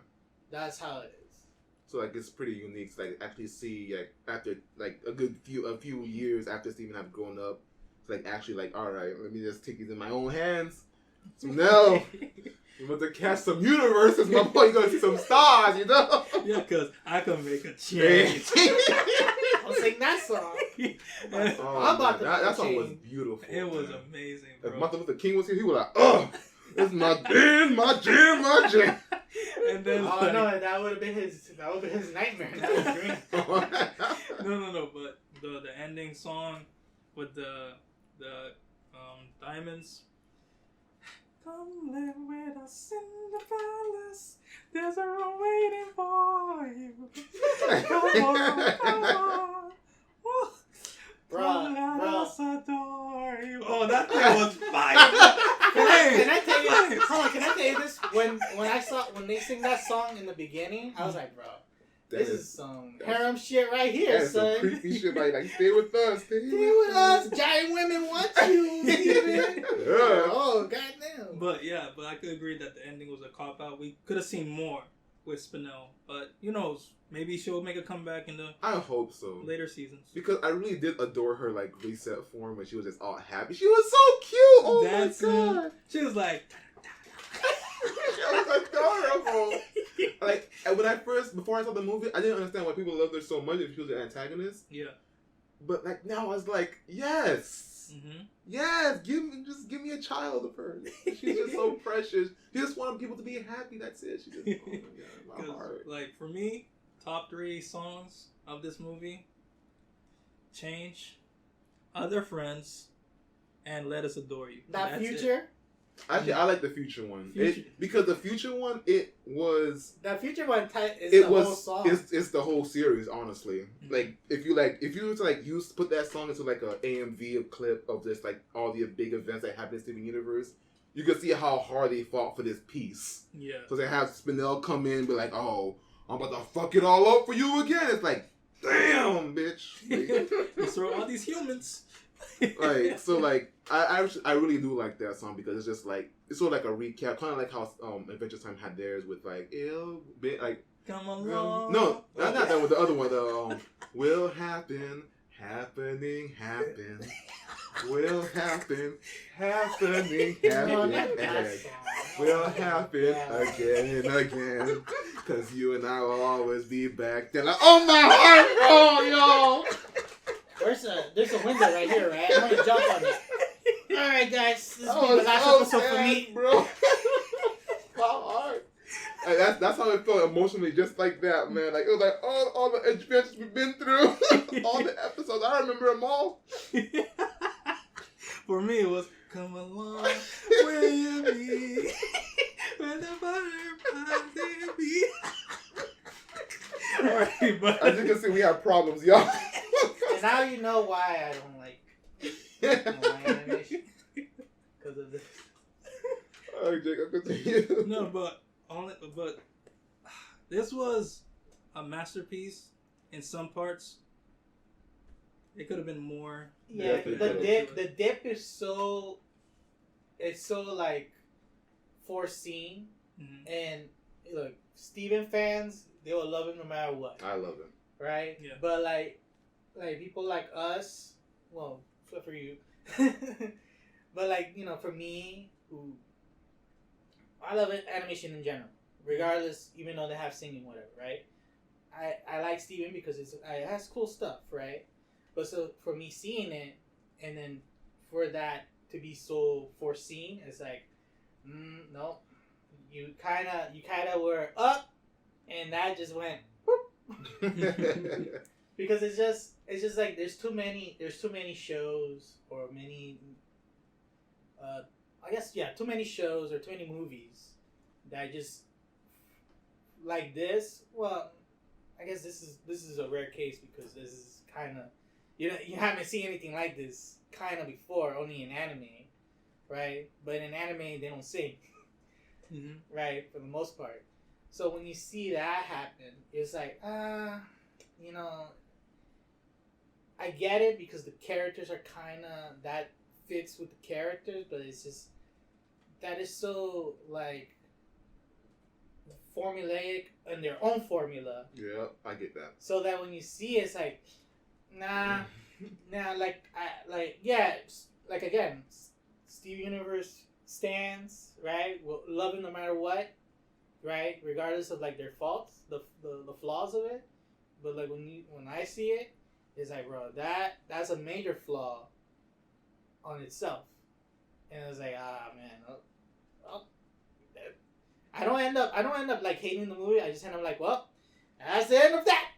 That's how it is. So like it's pretty unique to like actually see like after like a few years after Steven have grown up, to like actually like, all right, let me just take these in my own hands. So now you want to catch some universes, my boy. You gonna see some stars, Yeah, cause I can make a change. I'll sing that song. That song was beautiful. It was amazing, bro. If Martin Luther King was here, he was like, "Oh, it's my jam." And then no, that would have been his nightmare. That was great. No, but the ending song with the diamonds. Come live with us in the palace. There's a room waiting for you. Come on. Let us adore you. Oh, that thing was fire. Can I tell you this? When they sing that song in the beginning, I was like, bro, this is some harem shit right here, son. Some creepy shit like stay with us. Stay with us. Giant women want you, Steven. Oh, goddamn. But I could agree that the ending was a cop-out. We could have seen more with Spinel. But, maybe she'll make a comeback in the I hope so. Later seasons. Because I really did adore her, like, reset form when she was just all happy. She was so cute. Oh, my God. She was like... She was adorable. Like, before I saw the movie, I didn't understand why people loved her so much if she was an antagonist. Yeah. But like now, I was like, yes, yes, give me a child of hers. She's just so precious. She just wanted people to be happy. That's it. She just, oh my God, my heart. Like for me, top 3 songs of this movie: Change, Other Friends, and Let Us Adore You. That Future. Actually, I like the Future one. Because the Future one, it was... The Future one is the whole song. It's the whole series, honestly. Like, if you were to like put that song into like an AMV clip of just like all the big events that happen in Steven Universe, you can see how hard they fought for this piece. Yeah. So they have Spinel come in and be like, oh, I'm about to fuck it all up for you again. It's like, damn, bitch. Like, you throw all these humans. Like, so like I really do like that song because it's just like it's sort of like a recap, kind of like how Adventure Time had theirs with like like come along. No, not that with the other one. The will happen, happening, happen, will happen, happening, happen, will happen again and again. Cause you and I will always be back. Then like, oh my heart, oh y'all. There's a window right here, right? I'm gonna jump on it. Alright, guys. This is the last episode for me. Bro. My heart. Like, that's how it felt emotionally, just like that, man. Like, it was like all the adventures we've been through. All the episodes. I remember them all. For me, it was, come along, will you be? When the butterflies in me. Alright, but... As you can see, we have problems, y'all. And now you know why I don't like my animation. Because of this. Alright, Jacob, continue. No, but this was a masterpiece in some parts. It could have been more. Yeah, the dip is so... It's so, like, foreseen. Mm-hmm. And, look, Steven fans, they will love him no matter what. I love him. Right? Yeah. But, like people like us, well, for you, but like, you know, for me, who I love animation in general, regardless, even though they have singing, whatever, right? I like Steven because it has cool stuff, right? But so for me seeing it, and then for that to be so foreseen, it's like, no, you kind of were up, and that just went whoop. Because it's just like there's too many shows or too many shows or too many movies that just like this. Well, I guess this is a rare case because this is kind of you haven't seen anything like this kind of before, only in anime, right? But in anime they don't sing, right, for the most part. So when you see that happen, it's like you know. I get it because the characters are kind of that fits with the characters, but it's just that is so like formulaic in their own formula. Yeah, I get that. So that when you see it, it's like, nah, like again, Steven Universe stands right. We'll love him no matter what, right? Regardless of like their faults, the flaws of it. But like when I see it. It's like, bro, that's a major flaw on itself. And I was like, man, I don't end up like hating the movie. I just end up like, well, that's the end of that.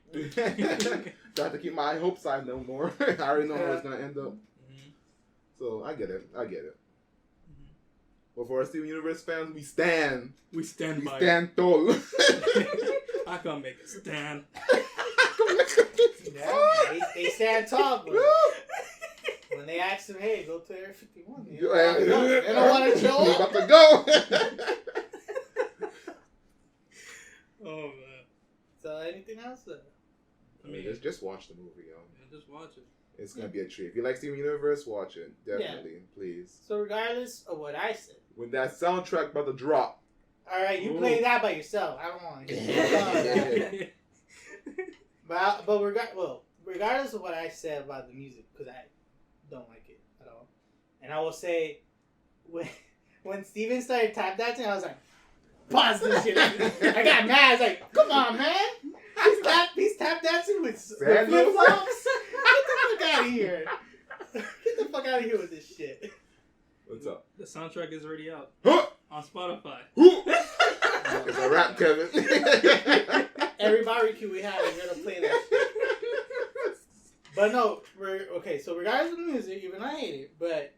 Don't have to keep my hopes high no more. I already know how it's gonna end up. Mm-hmm. So I get it. Mm-hmm. But for our Steven Universe fans, we stand tall. I can't make it stand. Yeah, they stand tall, but when they ask them, hey, go to Area 51, they don't want to show up. About to go. Oh, man. So, anything else? I mean, just watch the movie, yo. Yeah, just watch it. It's going to be a treat. If you like Steven Universe, watch it. Definitely, please. So, regardless of what I said. When that soundtrack about to drop. All right, you play that by yourself. I don't want to hear it. But regardless of what I said about the music, because I don't like it at all, and I will say, when Steven started tap dancing, I was like, pause this shit. I got mad. I was like, come on, man. He's tap dancing with flip flops. Get the fuck out soundtrack is already out on Spotify. It's a rap, Kevin. Every barbecue we have, we're gonna play that shit. But no, okay. So regardless of the music, even I hate it, but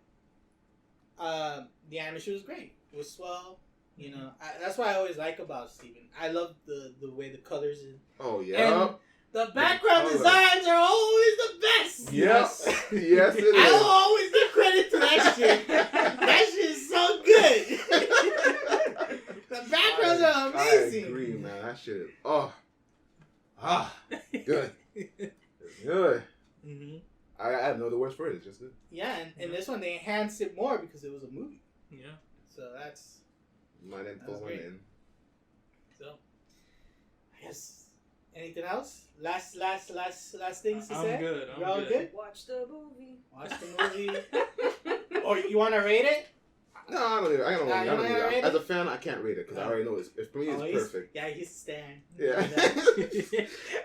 the animation was great. It was swell. You know, that's what I always like about Steven. I love the way the colors is. Oh yeah. And the background designs are always the best. Yes, yes, it is. I will always give credit to that shit. That shit is so good. The backgrounds are amazing. I agree, man. That shit is good. It's good. Mm-hmm. I have no other words for it. It's just good. Yeah, and this one they enhanced it more because it was a movie. Yeah. So that's Great. So I guess anything else? Last things to say? I'm good. You all good? Watch the movie. Watch the movie. Or you want to rate it? No, I don't need it. As a fan, I can't rate it because I already know it's for me. It's perfect. Yeah, he's Stan. Yeah.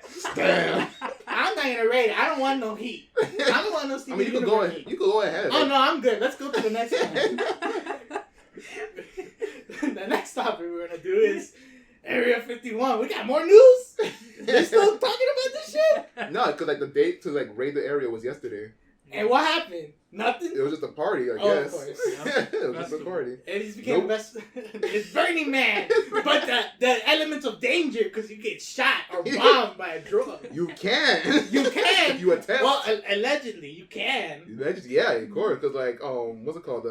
Stan. I'm not gonna rate it. I don't want no heat. I don't want no Steven. I mean, you can go ahead. You can go ahead. Oh no, I'm good. Let's go to the next one. The next topic we're gonna do is Area 51. We got more news. They're still talking about this shit. No, because like the date to like raid the area was yesterday. And what happened? Nothing. It was just a party, I guess. Of course. Yeah. It was just a party. And he's became best. It's Burning Man, but the elements of danger because you get shot or bombed by a drug. You can. You can. If you attempt. Well, allegedly, you can. Yeah, of course. Because like what's it called?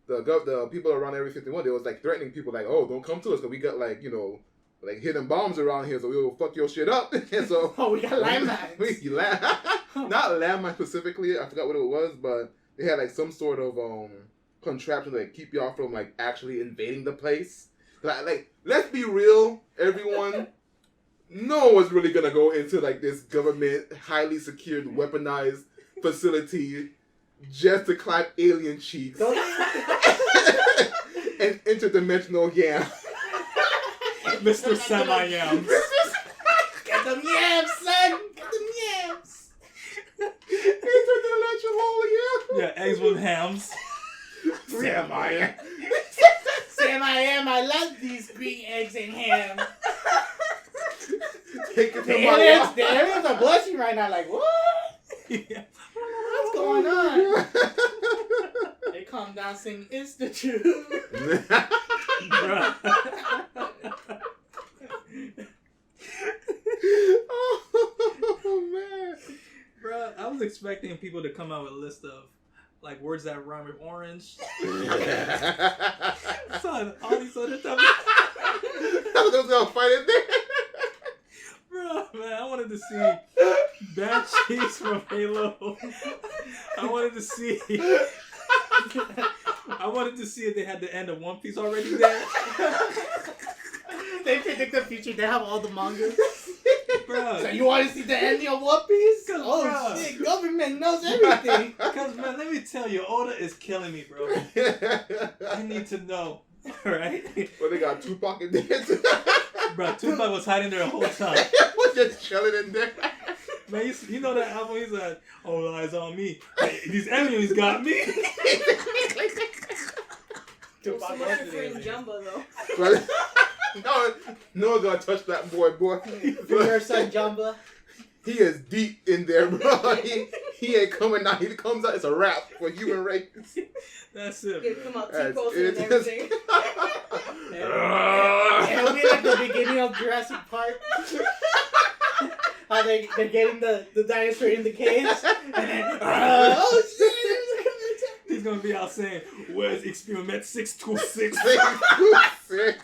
The people around Area 51, they was like threatening people like, oh, don't come to us because we got like like hidden bombs around here, so we'll fuck your shit up. And so we got landmines. Not landmines specifically. I forgot what it was, but they had like some sort of contraption to like keep y'all from like actually invading the place. Like let's be real, everyone. No one's really gonna go into like this government highly secured weaponized facility just to climb alien cheeks and interdimensional yams. Mr. Semi-Yams. Get them yams, son! Get them yams! Interdimensional yams! Yeah, eggs with hams. Semi-Yam. Semi-Yam, I love these green eggs and ham. Take it to The aliens are blushing right now like, what? Yeah. What's going on? They calm down saying, it's the truth. Bruh. Oh man, Bruh, I was expecting people to come out with a list of like words that rhyme with orange. Son, all these other stuff. I was gonna fight it there. Bruh, man, I wanted to see Bad Cheeks from Halo. I wanted to see if they had the end of One Piece already there. They predict the future. They have all the mangas. Bruh. So you want to see the ending of One Piece? Oh bruh. shit, government knows everything. Because, man, let me tell you, Oda is killing me, bro. I need to know, alright? Well, they got Tupac in there. Bro, Tupac was hiding there the whole time. Was just chilling in there. Man, you know that album? He's like, all eyes on me. Hey, these enemies got me. Tupac was free Jumbo though. No one's gonna touch that boy. For your son Jumba. He is deep in there, bro. He ain't coming out. He comes out. It's a wrap for human race. That's it. He'll come out T-posing and everything. It'll be like the beginning of Jurassic Park. How they're getting the dinosaur in the cage. And then, oh shit! He's gonna be out saying, where's experiment 626? 626.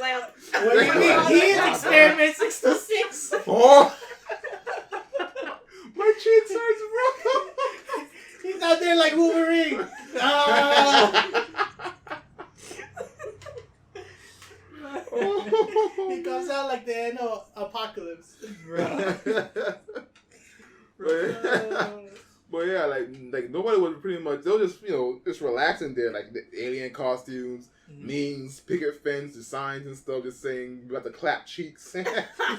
Lamp. What do you mean? He is experiment 626. Oh! My cheeks hurts, bro. He's out there like Wolverine. He comes out like the end of Apocalypse. But But yeah, like nobody was pretty much. They were just just relaxing there, like the alien costumes, memes, picket fence, the signs and stuff, just saying about the clap cheeks.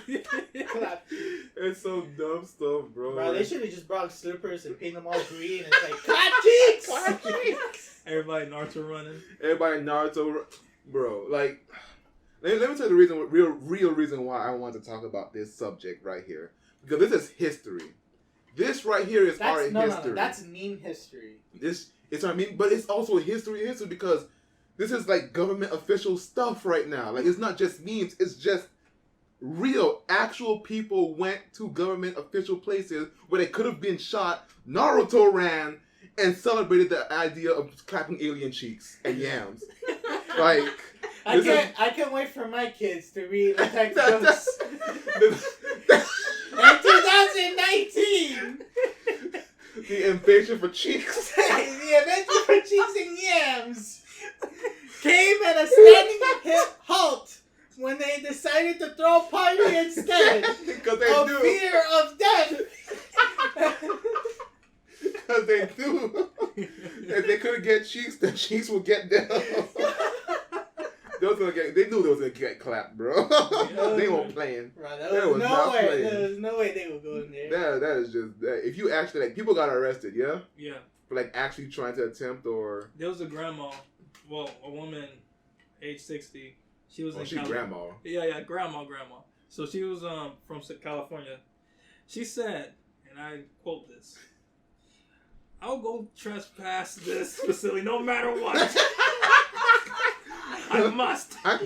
It's so dumb stuff, bro. Bro, they should have just brought slippers and painted them all green and it's like clap cheeks, clap cheeks. Everybody Naruto running. Everybody Naruto, bro. Like, let me tell you the real reason why I want to talk about this subject right here, because this is history. This right here is our history. No, that's meme history. It's our meme, but it's also history because this is like government official stuff right now. Like, it's not just memes. It's just real, actual people went to government official places where they could have been shot. Naruto ran and celebrated the idea of clapping alien cheeks and yams. Like, I can't wait for my kids to read the textbooks. In 2019, the invasion for cheeks. The invasion for cheeks and yams came at a standing halt when they decided to throw a party instead of fear of death. Because they knew if they couldn't get cheeks, the cheeks would get them. They knew they was gonna get clapped, bro. They weren't playing. Bro, there was no way they would go in there. That is just if you actually people got arrested, yeah. Yeah. For actually trying to attempt or. There was a grandma, a woman, age 60. She was grandma. Yeah, grandma. So she was from California. She said, and I quote this: "I'll go trespass this facility no matter what. I must. That's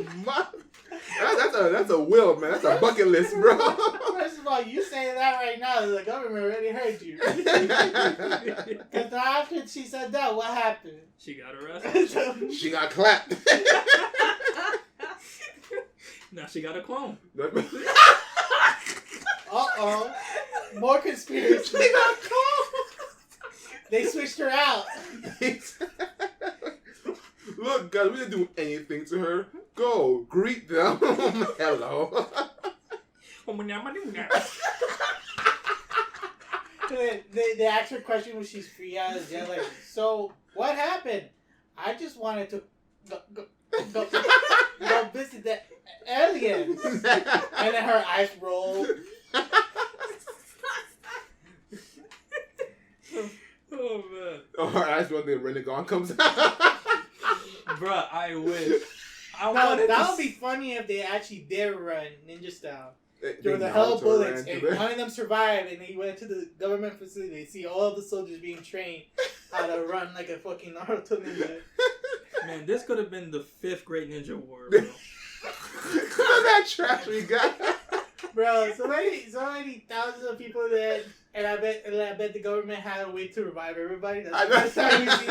a will, man. That's a bucket list, bro." First of all, you saying that right now, the government already heard you. Because after she said that, what happened? She got arrested. She got clapped. Now she got a clone. Uh-oh. More conspiracy. She got a clone. They switched her out. Look, guys, we didn't do anything to her. Go, greet them. Hello. They asked her question when she's free out of jail, like, so what happened? I just wanted to go visit the aliens. And then her eyes roll. Oh, man. Oh, her eyes roll, then Renegon comes out. Bruh, I wish. That would be funny if they actually did run ninja style. Through the hell bullets, and none of them survived, and they went to the government facility. They see all of the soldiers being trained how to run like a fucking Naruto ninja. Man, this could have been the 5th Great Ninja War, bro. Look at that trash we got. Bro, so many thousands of people dead, and I bet the government had a way to revive everybody. That's the first time we see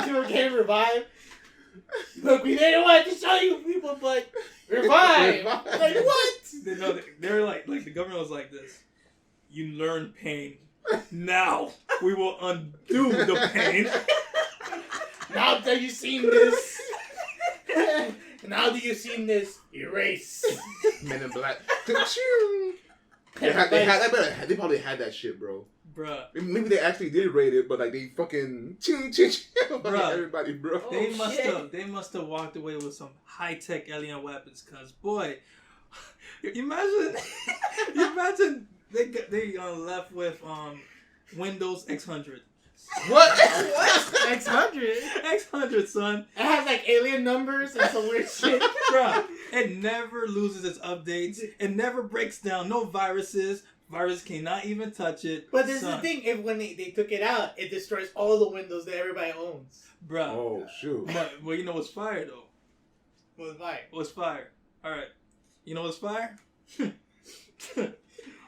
people getting revived. Look, we didn't want to show you people, but revive. Like, what? They were like the government was like this. You learn pain. Now we will undo the pain. Now that you've seen this, erase. Men in Black. They probably had that shit, bro. Bruh. Maybe they actually did raid it, but they fucking everybody, bro. They must have walked away with some high-tech alien weapons, cause boy, imagine they left with Windows X100. What? X100, son. It has alien numbers and some weird shit. Bruh, it never loses its updates. It never breaks down. No viruses. Virus cannot even touch it. But this is the thing. When they took it out, it destroys all the windows that everybody owns. Bruh. Oh, shoot. Well, you know what's fire, though? What's fire? All right. You know what's fire?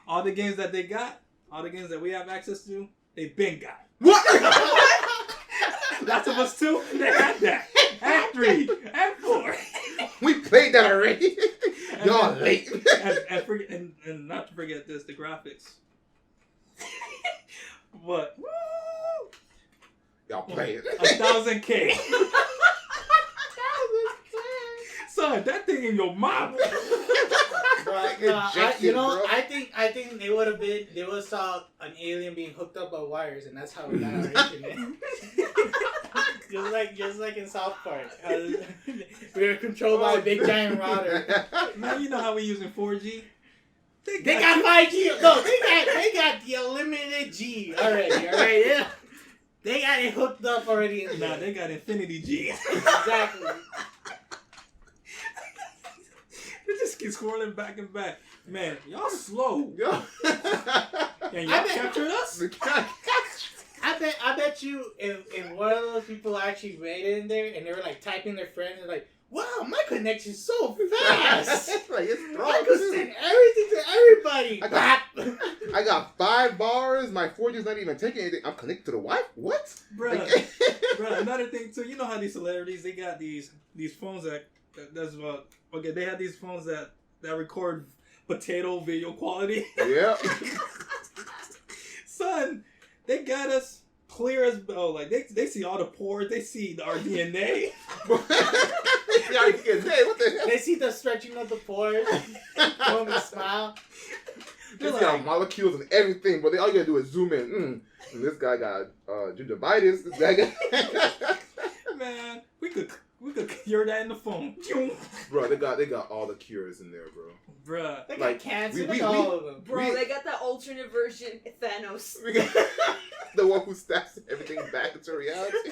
All the games that they got, all the games that we have access to, they been got. What? Last of Us 2, they had that. And 3, and 4. We played that already. Y'all late. And not to forget this, the graphics. What? Y'all play it. 1,000K. Son, that thing in your mouth. Bro, Ejected, bro. I think they would have saw an alien being hooked up by wires, and that's how we got our internet. just like in South Park, how we were controlled by a big giant router. Man, you know how we using 4G? They got 5G. No, they got the unlimited G already. All right, yeah. They got it hooked up already. Nah, they got Infinity G. Exactly. They just keep scrolling back and back. Man, y'all slow. Yo. And y'all captured us? I bet you if one of those people actually rated in there and they were like typing their friends and like, wow, my connection's so fast. Like, it's I could send everything to everybody. I got 5 bars. My 4G's not even taking anything. I'm connected to the Wi-Fi. What? Bruh, another thing too. You know how these celebrities, they got these phones that's about, okay, they have these phones that record potato video quality. Yeah. Son, they got us clear as bell. Like they see all the pores. They see our DNA. What the hell? They see the stretching of the pores. When we smile. They got molecules and everything, but all you gotta do is zoom in. And this guy got gingivitis. This guy got Man, we could cure that in the phone. Bro, they got all the cures in there, bro. Bruh. They got cancer. All of them. Bro, they got that alternate version, Thanos. The one who stacks everything back into reality.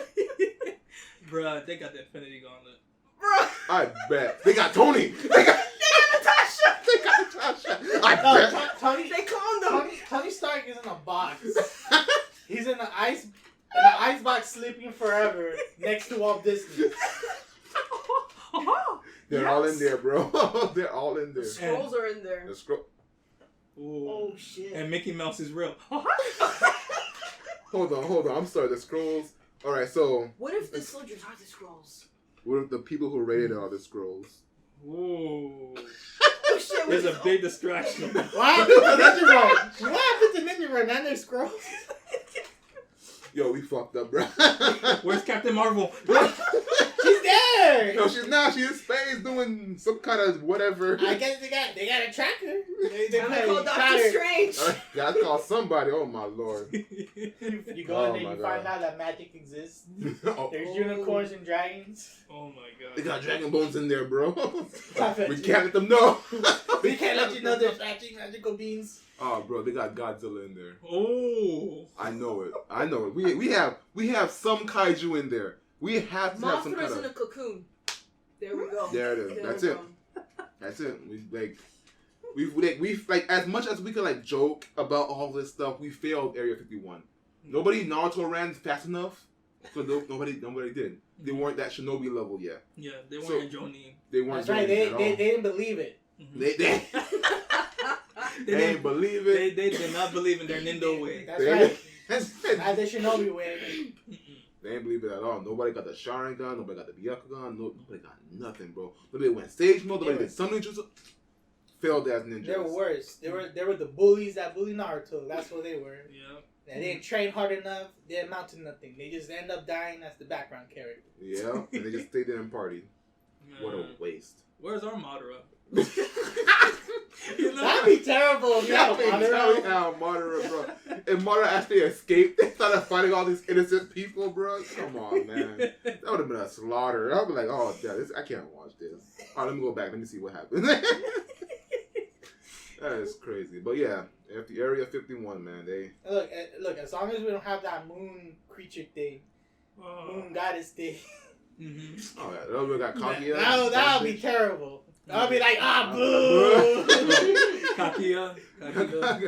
Bruh, they got the Infinity Gauntlet. Bro. I bet. They got Tony. They got Natasha. They got Natasha. I bet. They cloned him. Tony Stark is in a box. He's in an ice box sleeping forever next to Walt Disney. They're all in there, bro. They're all in there. The scrolls are in there. The scroll. Ooh. Oh shit. And Mickey Mouse is real. Hold on. I'm sorry. The scrolls. All right. So. What if the soldiers are the scrolls? What if the people who rated are the scrolls? Ooh. Oh shit. There's a big distraction. What happened to Ninja Run? What happened to Ninja Run? And their scrolls? Yo, we fucked up, bro. Where's Captain Marvel? She's there. No, she's not. She's in space doing some kind of whatever. I guess they got a tracker. They call Doctor Strange. Gotta call somebody. Oh my lord. You go in there, you find out that magic exists. There's unicorns and dragons. Oh my god. They got dragon bones in there, bro. We you. can't let them know. We can't let you know there's magical beings. Oh, bro, they got Godzilla in there. Oh. I know it. We have some kaiju in there. We have to have some kind Mothra's of. in a cocoon. There we go. There it is. That's it. We like as much as we could like joke about all this stuff. We failed Area 51. Nobody Naruto ran fast enough, so nobody did. They weren't that Shinobi level yet. Yeah, they weren't Jonin. They weren't. That's right. They didn't believe it. Mm-hmm. They didn't believe it. They did not believe in their Nindo way. That's right. Not the Shinobi way. They didn't believe it at all. Nobody got the Sharingan. Nobody got the Byakugan. Nobody got nothing, bro. Nobody went stage mode. Nobody did some ninjutsu. Failed as ninjas. They were worse. They were the bullies that bully Naruto. That's what they were. Yeah. They didn't train hard enough. They didn't amount to nothing. They just end up dying as the background character. Yeah, and they just stayed there and partied. What a waste. Where's our Madara? That'd be terrible if you had Madara, bro. If Madara actually escaped, they started fighting all these innocent people, bro. Come on, man. That would have been a slaughter. I'd be like, oh, I can't watch this. All right, let me go back. Let me see what happened. That is crazy. But yeah, after Area 51, man, they... Look, as long as we don't have that moon creature thing, moon goddess thing. Mm-hmm. Oh, yeah. We got Kaguya. That would be terrible. I'll be like, boo! Kaguya.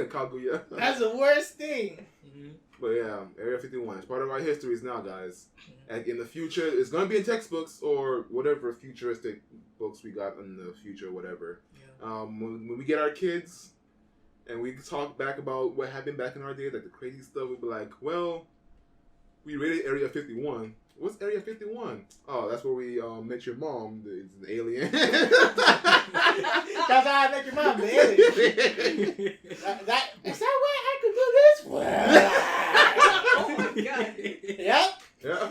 Kaguya. That's the worst thing. Mm-hmm. But yeah, Area 51 is part of our histories now, guys. And in the future, it's going to be in textbooks or whatever futuristic books we got in the future, whatever. Yeah. When we get our kids and we talk back about what happened back in our day, like the crazy stuff, we'll be like, well, we raided Area 51. What's Area 51? Oh, that's where we met your mom. It's an alien. That's how I met your mom, the alien. Is that why I could do this? Oh my god. Yep. Yeah.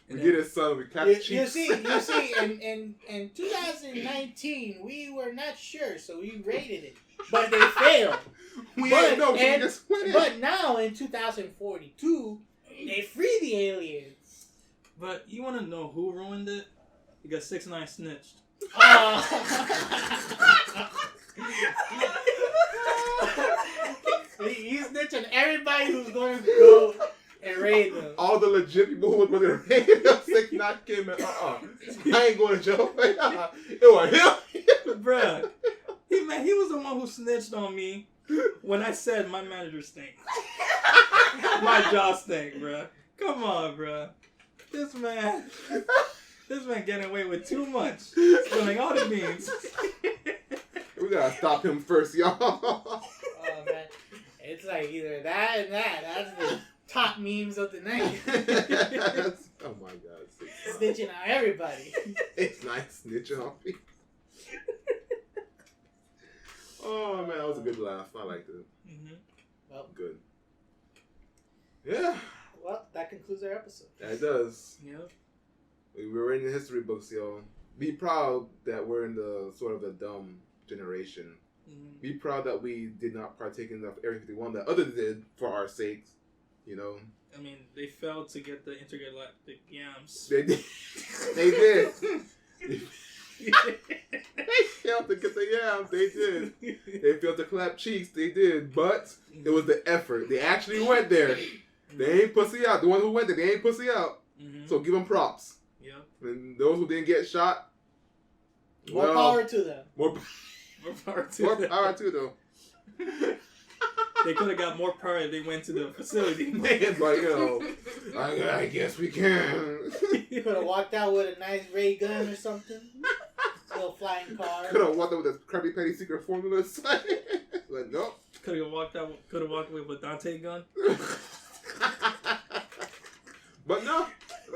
We get his son. We capture You see, in 2019, 2019, we were not sure, so we rated it. But they failed. We ain't know, so we just went in. But now, in 2042, they free the aliens. But you want to know who ruined it? Because 6ix9ine snitched. He's snitching everybody who's going to go and raid them. All the legit people who were going to raid them, 6ix9ine came in. I ain't going to jail. It was him. Bruh. He was the one who snitched on me when I said my manager stink. My job stink, bruh. Come on, bruh. This man getting away with too much. Spilling all the beans. We gotta stop him first, y'all. Oh, man. It's like either that and that. That's the top memes of the night. Oh my god. Snitching on everybody. 6ix9ine snitching on people. Oh man, that was a good laugh. I liked it. Mm-hmm. Well, good. Yeah. Well, that concludes our episode. Yeah, it does. Yep. We're in the history books, yo. Be proud that we're in the sort of the dumb generation. Mm-hmm. Be proud that we did not partake in the Area 51 that others did for our sakes. You know. I mean, they failed to get the intergalactic Yams. They did. They did. They failed to get the yams. They did. They failed to clap cheeks. They did. But it was the effort. They actually went there. They ain't pussy out. The ones who went there, they ain't pussy out. Mm-hmm. So give them props. Yeah. And those who didn't get shot, More power to them. More power to more them. power to them. They could have got more power if they went to the facility. It's like, I guess we can. You could have walked out with a nice ray gun or something. Little flying car. Could have walked out with a Krabby Patty secret formula. Like, nope. Could have walked away with a Dante gun. But no,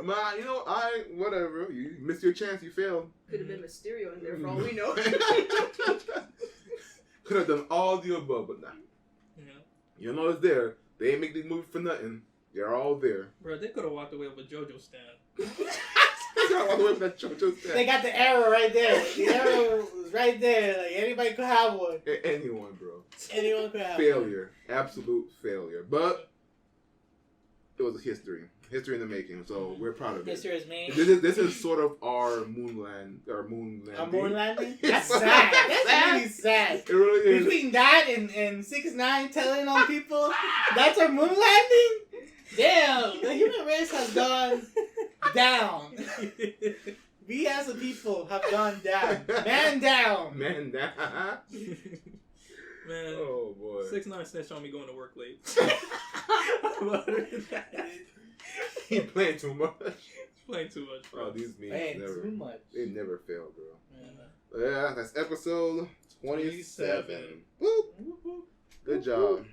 man, you know, whatever. You missed your chance. You failed. Could have been Mysterio in there for all we know. Could have done all the above, but nah. Yeah. You know it's there. They ain't make these movies for nothing. They're all there. Bro, they could have walked away with a JoJo stand. They got the arrow right there. The arrow was right there. Like anybody could have one. Anyone, bro. Anyone could have Failure. One. Absolute failure. But it was a history. History in the making. So we're proud of it. History is made. This is sort of our moon landing. A moon landing? That's sad. That's really sad. It really is. Between that and 6ix9ine telling on people, that's our moon landing? Damn, the human race has gone down. We as a people have gone down. Man down. Man down. Man. Oh boy. 6ix9ine snitched on me going to work late. He playing too much. He's playing too much, bro. Oh, these memes Playing never. too much. They never fail, bro. Yeah. Yeah, that's episode 27. 27. Woo. Good job.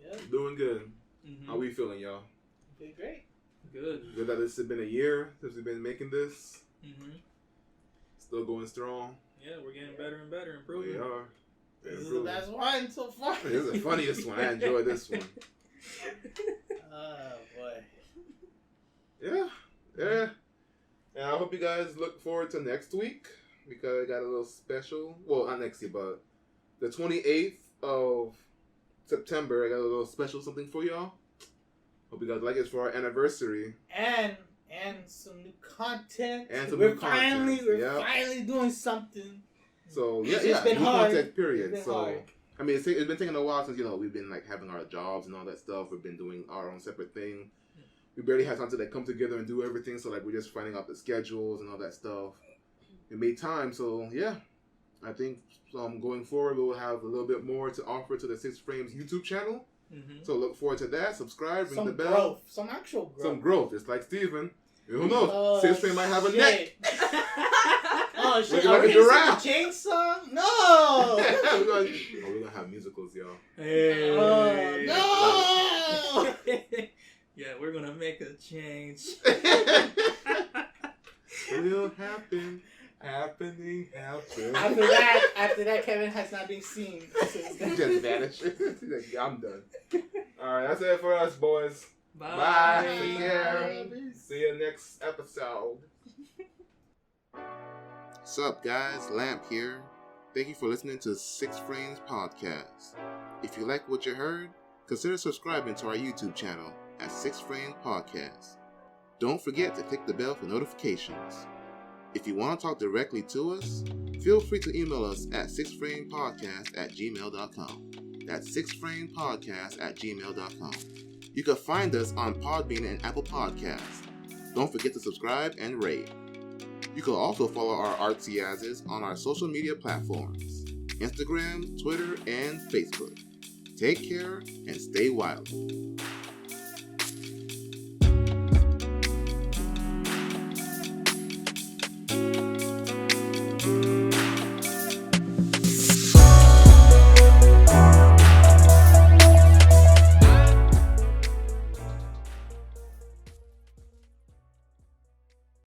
Yeah. Doing good. Mm-hmm. How we feeling, y'all? Did great. Good. Good that this has been a year since we've been making this. Mm-hmm. Still going strong. Yeah, we're getting better and better, improving. We are. This is the best one so far. This is the funniest one. I enjoy this one. Oh, boy. Yeah. Yeah. And I hope you guys look forward to next week because I got a little special. Well, not next year, but the 28th of September, I got a little special something for y'all. Hope you guys like it for our anniversary. And some new content. And some we're new content. We're finally doing something. So yeah, It's been new hard. content period. It's been So hard. I mean, it's been taking a while since we've been like having our jobs and all that stuff. We've been doing our own separate thing. We barely have time to like come together and do everything. So like we're just finding out the schedules and all that stuff. We made time, so yeah. I think going forward we'll have a little bit more to offer to the 6Frames YouTube channel. Mm-hmm. So look forward to that. Subscribe, ring the bell. Growth. Some actual growth. Some growth. It's like Steven. Who knows? Oh, 6Frame might have a neck. Oh shit! Looking Are like we a gonna giraffe. sing a chainsaw? No! we're gonna have musicals, y'all. Hey. Oh, no! Yeah, we're gonna make a change. Will happen. Happening. After that, Kevin has not been seen. He just vanished. He's like, I'm done. Alright, that's it for us, boys. Bye. Bye. Take care. See you next episode. Sup guys, Lamp here. Thank you for listening to SiXFramesPodcast. If you like what you heard, consider subscribing to our YouTube channel at SiXFramesPodcast. Don't forget to click the bell for notifications. If you want to talk directly to us, feel free to email us at SiXFramepodcast@gmail.com. That's SiXFramepodcast@gmail.com. You can find us on Podbean and Apple Podcasts. Don't forget to subscribe and rate. You can also follow our artsy asses on our social media platforms, Instagram, Twitter, and Facebook. Take care and stay wild.